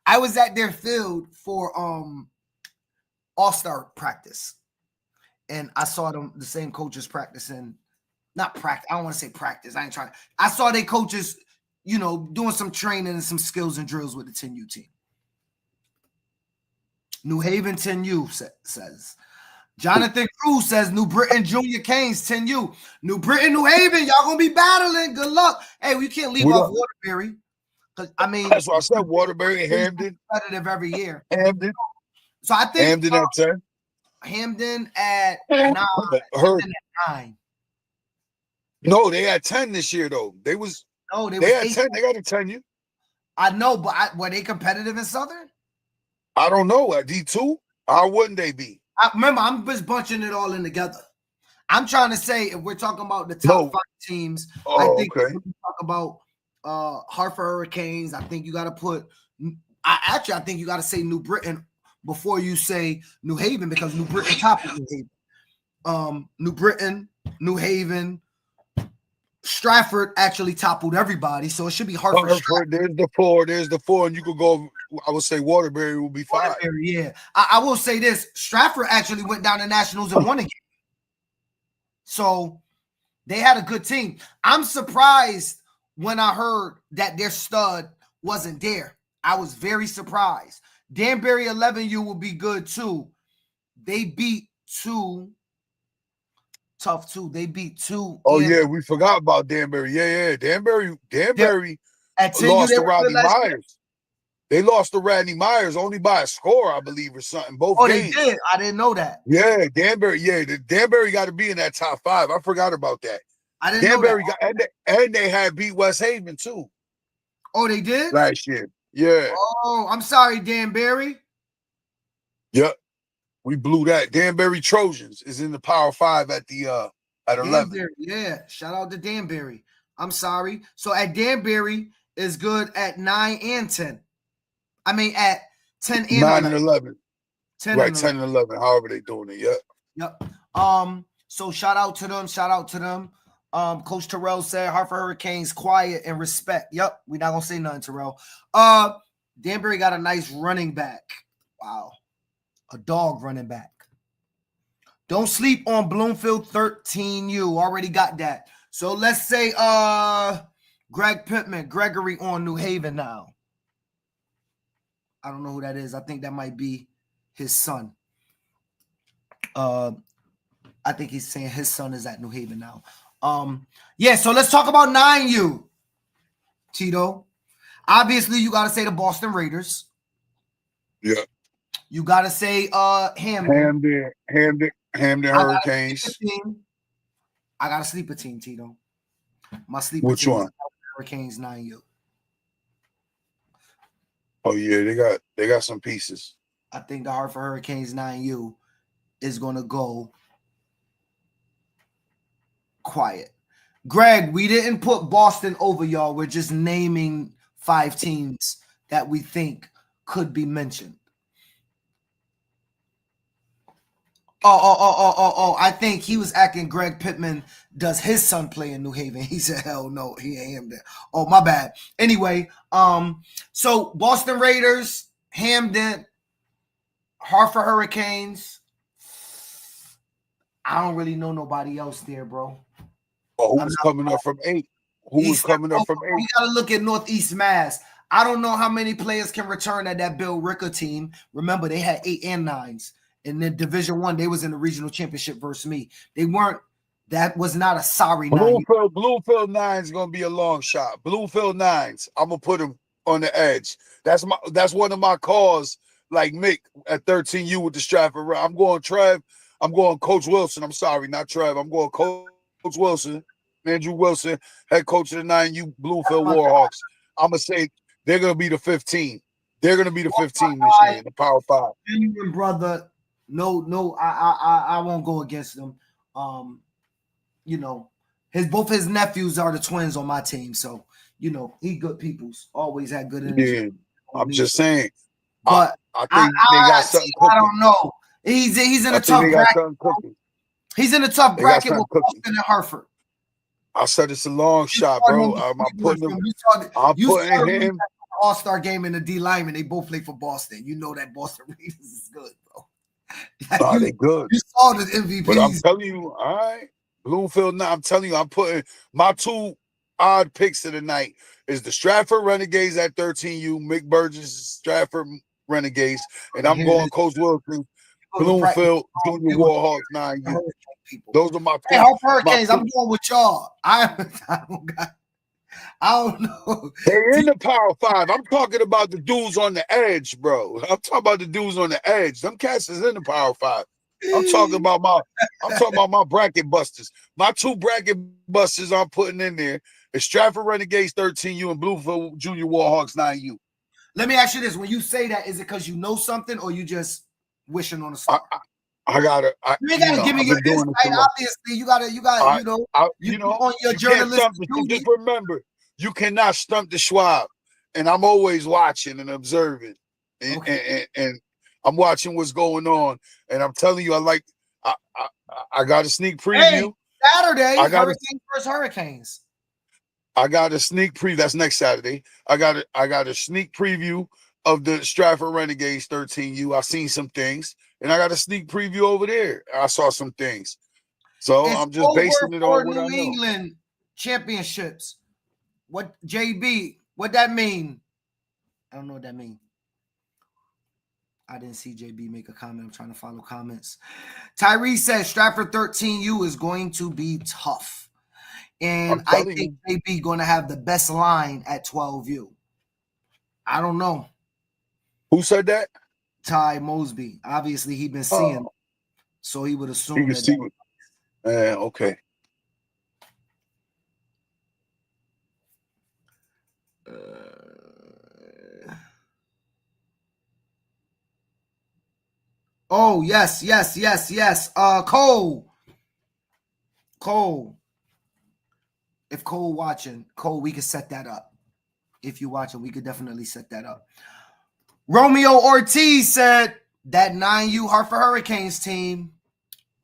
I was at their field for All-Star practice. And I saw them, the same coaches practicing. Not practice. I don't want to say practice. I ain't trying. I saw their coaches, doing some training and some skills and drills with the 10U team. New Haven 10U says. Jonathan Cruz says New Britain Junior Canes 10U. New Britain, New Haven, y'all gonna be battling. Good luck. Hey, we can't leave off Waterbury. Because that's what I said. Waterbury, Hamden. Competitive every year. Hamden. So I think Hamden at 10. Hamden at 9. Hamden at 9. No, they had 10 this year though. They had 10. They got a 10U. I know, but were they competitive in Southern? I don't know. At D2, how wouldn't they be? Remember, I'm just bunching it all in together. I'm trying to say, if we're talking about the top 5 teams, I think when we talk about Hartford Hurricanes, I think you got to put. I think you got to say New Britain before you say New Haven, because New Britain toppled New Haven. New Britain, New Haven, Stratford actually toppled everybody, so it should be Hartford. There's the 4, and you could go. I would say Waterbury will be 5. Waterbury, yeah. I will say this: Stratford actually went down to nationals and won again. So they had a good team. I'm surprised when I heard that their stud wasn't there. I was very surprised. Danbury 11U will be good too. They beat 2. Tough 2. They beat 2. Oh yeah, we forgot about Danbury. Yeah. Danbury lost to Rodney Myers. They lost to Rodney Myers only by a score, I believe, or something. Both games. They did. I didn't know that. Yeah, Danbury. Yeah, Danbury got to be in that top 5. I forgot about that. I didn't know that. And they had beat West Haven too. Oh, they did? Last year. Yeah. Oh, I'm sorry, Danbury. Yep. We blew that. Danbury Trojans is in the Power 5 at 11. Danbury, yeah. Shout out to Danbury. I'm sorry. So at Danbury is good at 9 and 10. I mean at 10 and 9 and 11. 10 right, and 10 and 11. However they doing it. Yep. So shout out to them. Coach Terrell said Hartford Hurricanes quiet and respect. Yep, we're not gonna say nothing, Terrell. Danbury got a nice running back. Wow. A dog running back. Don't sleep on Bloomfield 13U. Already got that. So let's say Gregory on New Haven now. I don't know who that is. I think that might be his son. I think he's saying his son is at New Haven now. Yeah, so let's talk about 9U, Tito. Obviously, you got to say the Boston Raiders. Yeah. You got to say Hamden. Hamden Hurricanes. I got a sleeper team, Tito. My sleeper Which team one? is Hurricanes 9U. Oh yeah, they got some pieces. I think the Hartford Hurricanes 9U is going to go quiet. Greg, we didn't put Boston over, y'all. We're just naming 5 teams that we think could be mentioned. Oh. I think he was acting Greg Pittman. Does his son play in New Haven? He said, hell no, he ain't him there. Oh, my bad. Anyway, so Boston Raiders, Hamden, Hartford Hurricanes. I don't really know nobody else there, bro. Oh, who's coming up from 8? Who's coming up from 8? We got to look at Northeast Mass. I don't know how many players can return at that Bill Ricker team. Remember, they had 8 and 9s. In the Division 1, they was in the regional championship versus me. They weren't. That was not a sorry 9. Bluefield 9 is gonna be a long shot. Bluefield 9s, I'm gonna put them on the edge. That's one of my calls. Like Mick at 13U with the Stratford. I'm going Trev. I'm going Coach Wilson. I'm sorry, not Trev. I'm going Coach Wilson, Andrew Wilson, head coach of the 9U Bluefield Warhawks. I'm gonna say they're gonna be the 15. They're gonna be the 15 this year in the Power 5. Genuine brother. No, I won't go against them. You know, both his nephews are the twins on my team, so you know he good peoples. Always had good energy. Yeah, I'm just saying. But I think they got something cooking. I don't know. He's in a tough bracket. He's in a tough bracket with Boston and Hartford. I said it's a long shot, bro. I'm putting him. All-Star game in the D lineman. They both play for Boston. You know that Boston Raiders is good, bro. Like, they good. You saw the MVP. But I'm telling you, all right, Bloomfield. Now I'm telling you, I'm putting my 2 odd picks of the night is the Stratford Renegades at 13U, Mick Burgess Stratford Renegades, and I'm going Coach Wilson, Bloomfield Junior Warhawks 9U. Those are my picks. Hey, Hurricanes, I'm going with y'all. I don't know. They're in the Power 5. I'm talking about the dudes on the edge, bro. I'm talking about the dudes on the edge. Them cats is in the Power 5. I'm talking about my bracket busters. My 2 bracket busters I'm putting in there is Stratford Renegades 13U and Bluefield Junior Warhawks 9U. Let me ask you this: when you say that, is it because you know something, or you just wishing on a star? You ain't gotta give me your insight. Obviously, you gotta, on your journalistic duty. Just remember, you cannot stump the Schwab, and I'm always watching and observing, and I'm watching what's going on, and I'm telling you, I got a sneak preview. Hey, Saturday, Hurricanes versus Hurricanes. I got a sneak preview. That's next Saturday. I got a sneak preview of the Stratford Renegades 13U. I seen some things, and I got a sneak preview over there. I saw some things, so I'm just basing it on what I know. New England championships. What JB? What that mean? I don't know what that mean. I didn't see JB make a comment. I'm trying to follow comments. Tyree says Stratford 13U is going to be tough. And I think JB going to have the best line at 12U. I don't know. Who said that? Ty Mosby. Obviously, he been seeing, so he would assume that. Okay. Oh, yes. Cole. If Cole watching, Cole, we could set that up. If you're watching, we could definitely set that up. Romeo Ortiz said that 9U Hartford Hurricanes team.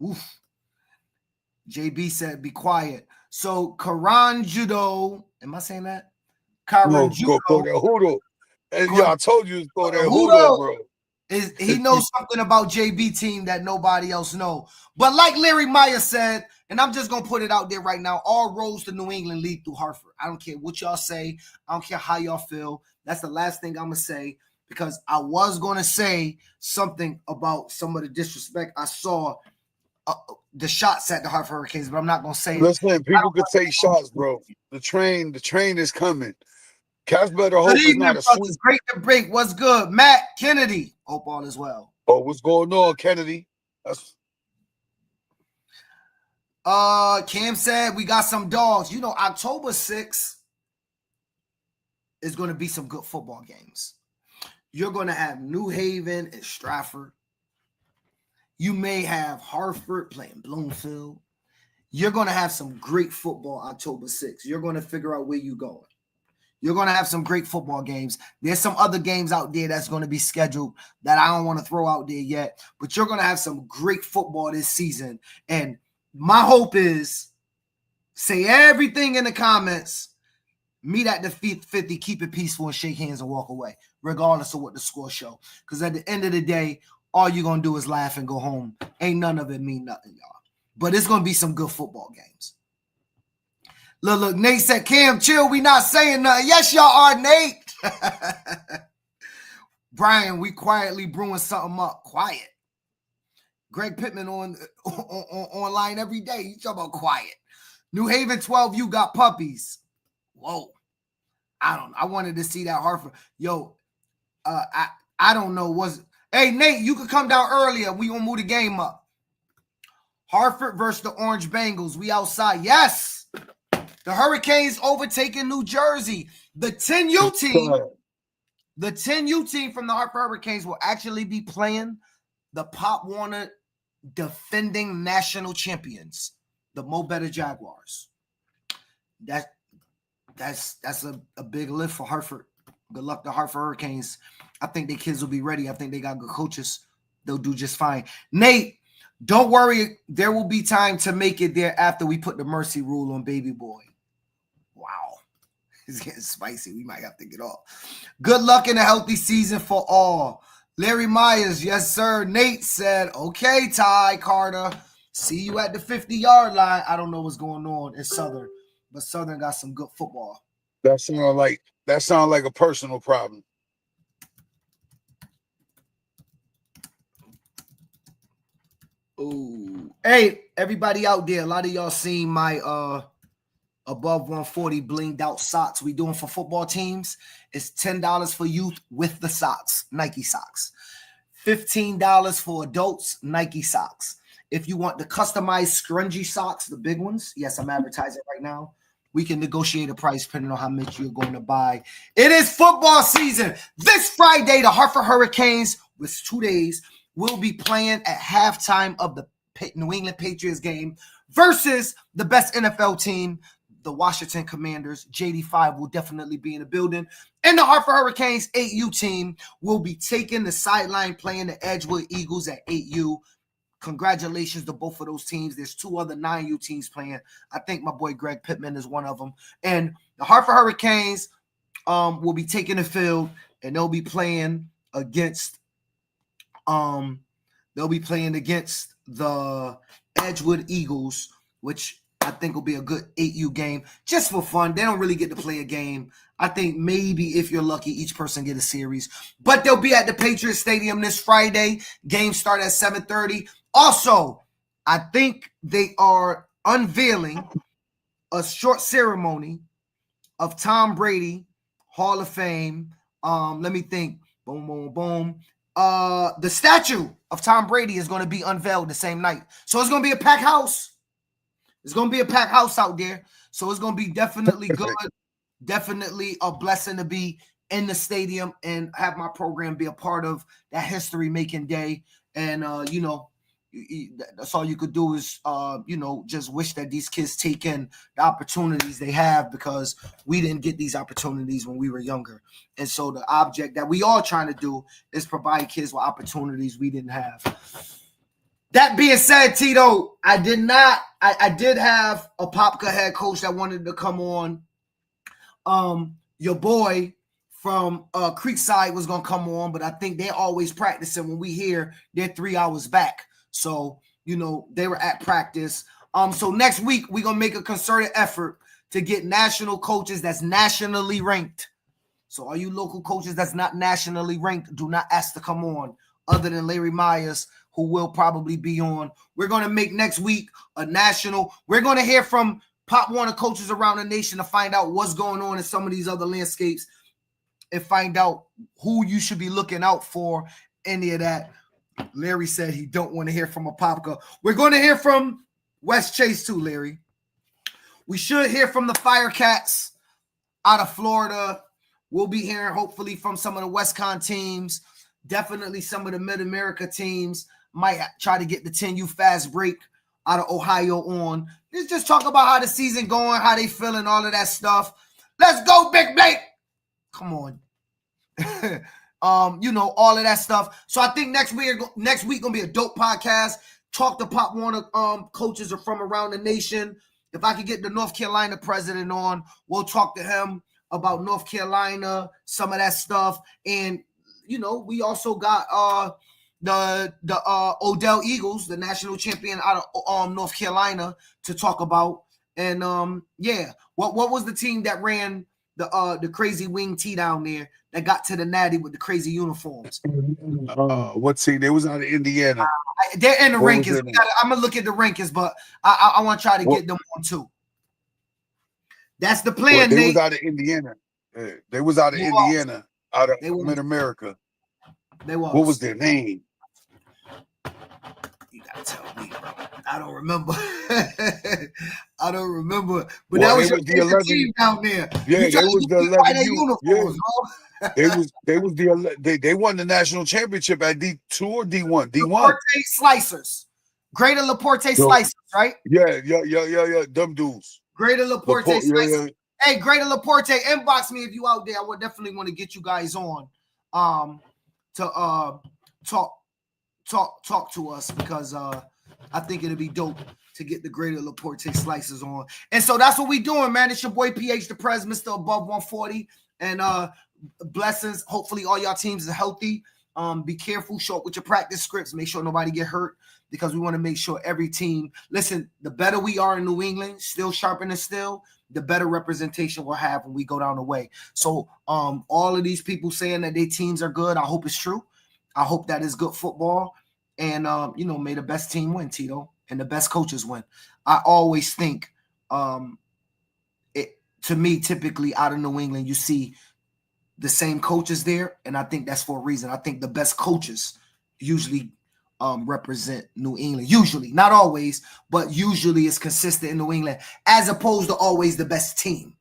Oof. JB said, be quiet. So Karan Judo, am I saying that? Karan Judo. Go there, Hoodoo. Yeah, I told you to go there, Hoodoo, bro. He knows something about JB team that nobody else know. But like Larry Meyer said, and I'm just going to put it out there right now, all roads to New England lead through Hartford. I don't care what y'all say. I don't care how y'all feel. That's the last thing I'm going to say. because I was going to say something about some of the disrespect I saw the shots at the Hartford Hurricanes, but I'm not going to say it. Listen, people could take shots, bro. The train is coming. Cats better hope Good it's evening, not a brothers. sweep. Great to break. What's good? Matt Kennedy. Hope all is well. Oh, what's going on, Kennedy? That's Cam said we got some dogs. You know, October 6th is going to be some good football games. You're going to have New Haven and Stratford. You may have Hartford playing Bloomfield. You're going to have some great football October 6th. You're going to figure out where you're going. You're going to have some great football games. There's some other games out there that's going to be scheduled that I don't want to throw out there yet, but you're going to have some great football this season. And my hope is say everything in the comments, meet at the 50, keep it peaceful, and shake hands and walk away, regardless of what the score show. Because at the end of the day, all you're going to do is laugh and go home. Ain't none of it mean nothing, y'all. But it's going to be some good football games. Look, Nate said, Cam, chill, we not saying nothing. Yes, y'all are, Nate. Brian, we quietly brewing something up. Quiet. Greg Pittman online every day. You talking about quiet. New Haven 12, you got puppies. Whoa. I don't know. I wanted to see that Hartford. Yo, I don't know. Hey, Nate, you could come down earlier. We gonna move the game up. Hartford versus the Orange Bengals. We outside. Yes. The Hurricanes overtaking New Jersey. The 10U team from the Hartford Hurricanes will actually be playing the Pop Warner defending national champions, the Mo Better Jaguars. That's a big lift for Hartford. Good luck to Hartford Hurricanes. I think their kids will be ready. I think they got good coaches. They'll do just fine. Nate, don't worry. There will be time to make it there after we put the mercy rule on baby boy. Wow. It's getting spicy. We might have to get off. Good luck in a healthy season for all. Larry Myers, yes, sir. Nate said, okay, Ty Carter. See you at the 50-yard line. I don't know what's going on in Southern, but Southern got some good football. that sound like a personal problem. Ooh. Hey, everybody out there, a lot of y'all seen my above 140 blinged out socks we doing for football teams. It's $10 for youth with the socks, Nike socks. $15 for adults, Nike socks. If you want the customized scrungy socks, the big ones, yes, I'm advertising right now. We can negotiate a price depending on how much you're going to buy. It is football season. This Friday, the Hartford Hurricanes, with 2 days, will be playing at halftime of the New England Patriots game versus the best NFL team, the Washington Commanders. JD5 will definitely be in the building. And the Hartford Hurricanes 8U team will be taking the sideline playing the Edgewood Eagles at 8U. Congratulations to both of those teams. There's 2 other 9U teams playing. I think my boy Greg Pittman is one of them. And the Hartford Hurricanes will be taking the field, and they'll be playing against the Edgewood Eagles, which I think will be a good 8U game just for fun. They don't really get to play a game. I think maybe if you're lucky, each person get a series. But they'll be at the Patriots Stadium this Friday. Games start at 7:30. Also, I think they are unveiling a short ceremony of Tom Brady, Hall of Fame. Let me think. Boom, boom, boom. The statue of Tom Brady is going to be unveiled the same night. So it's going to be a packed house. It's going to be a packed house out there. So it's going to be definitely good. Definitely a blessing to be in the stadium and have my program be a part of that history-making day. And, that's all you could do is, just wish that these kids take in the opportunities they have, because we didn't get these opportunities when we were younger. And so the object that we all trying to do is provide kids with opportunities we didn't have. That being said, Tito, I did have a Popka head coach that wanted to come on. Your boy from Creekside was going to come on, but I think they're always practicing. When we hear they're 3 hours back. So, they were at practice. So next week, we're going to make a concerted effort to get national coaches that's nationally ranked So all you local coaches that's not nationally ranked, do not ask to come on, other than Larry Myers, who will probably be on. We're going to make next week a national. We're going to hear from Pop Warner coaches around the nation to find out what's going on in some of these other landscapes and find out who you should be looking out for, any of that. Larry said he don't want to hear from a Popka. We're going to hear from West Chase too, Larry. We should hear from the Firecats out of Florida. We'll be hearing hopefully from some of the WestCon teams, definitely some of the Mid-America teams. Might try to get the 10U fast break out of Ohio on. Let's just talk about how the season going, how they feeling, all of that stuff. Let's go, Big Blake. Come on. All of that stuff. So I think next week gonna be a dope podcast. Talk to Pop Warner coaches are from around the nation. If I could get the North Carolina president on, we'll talk to him about North Carolina, some of that stuff. And we also got the Odell Eagles, the national champion out of North Carolina, to talk about. And what was the team that ran the crazy wing tee down there that got to the Natty with the crazy uniforms? What team? They was out of Indiana. They're in the rankings. I'm gonna look at the rankings, but I want to try to get them on too. That's the plan. They was out of Indiana. They was out of Indiana, out of Mid-America. They was. What was their name? You gotta tell me. I don't remember. I don't remember. But that was the 11 team down there. Yeah, they was the 11 uniforms. Yeah. They won the national championship at D2 or D1. D1. Laporte Slicers. Greater Laporte Slicers, right? Yeah. Dumb dudes. Greater Laporte Slicers. Yeah. Hey, Greater Laporte, inbox me if you out there. I would definitely want to get you guys on to talk to us, because I think it'll be dope to get the Greater Laporte Slicers on. And so that's what we doing, man. It's your boy PH the Prez, Mr. Above 140. And blessings. Hopefully all y'all teams are healthy. Be careful, show up with your practice scripts. Make sure nobody get hurt, because we want to make sure every team. Listen, the better we are in New England, still sharpening still, the better representation we'll have when we go down the way. So all of these people saying that their teams are good, I hope it's true. I hope that is good football. And, may the best team win, Tito, and the best coaches win. I always think, to me, typically out of New England, you see the same coaches there, and I think that's for a reason. I think the best coaches usually represent New England. Usually, not always, but usually it's consistent in New England, as opposed to always the best team,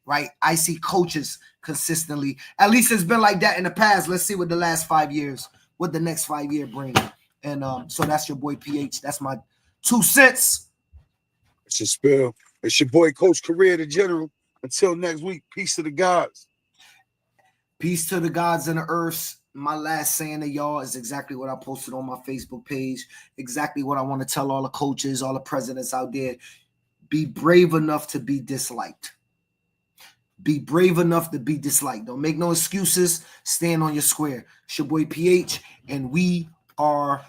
right? I see coaches consistently. At least it's been like that in the past. Let's see what the last 5 years, what the next 5 year brings. And so that's your boy PH. That's my 2 cents. It's your spill. It's your boy Coach Career the General. Until next week, peace to the gods. Peace to the gods and the earths. My last saying to y'all is exactly what I posted on my Facebook page. Exactly what I want to tell all the coaches, all the presidents out there. Be brave enough to be disliked. Be brave enough to be disliked. Don't make no excuses. Stand on your square. It's your boy PH, and we got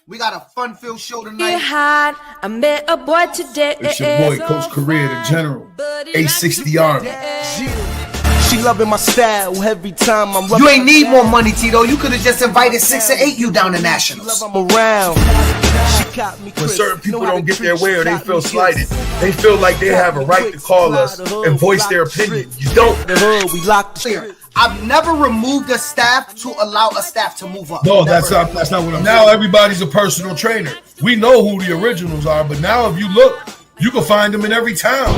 a fun-filled show tonight. I met a boy today. It's your boy, Coach Career the General. 860 Army. She loving my style every time I'm. You ain't need more money, Tito. You could have just invited 6 or 8 you down to nationals. I'm around. When certain people don't get their way or they feel slighted, they feel like they have a right to call us and voice their opinion. You don't. We locked the I've never removed a staff to allow a staff to move up. No, that's not what I'm saying. Now everybody's a personal trainer. We know who the originals are, but now if you look, you can find them in every town.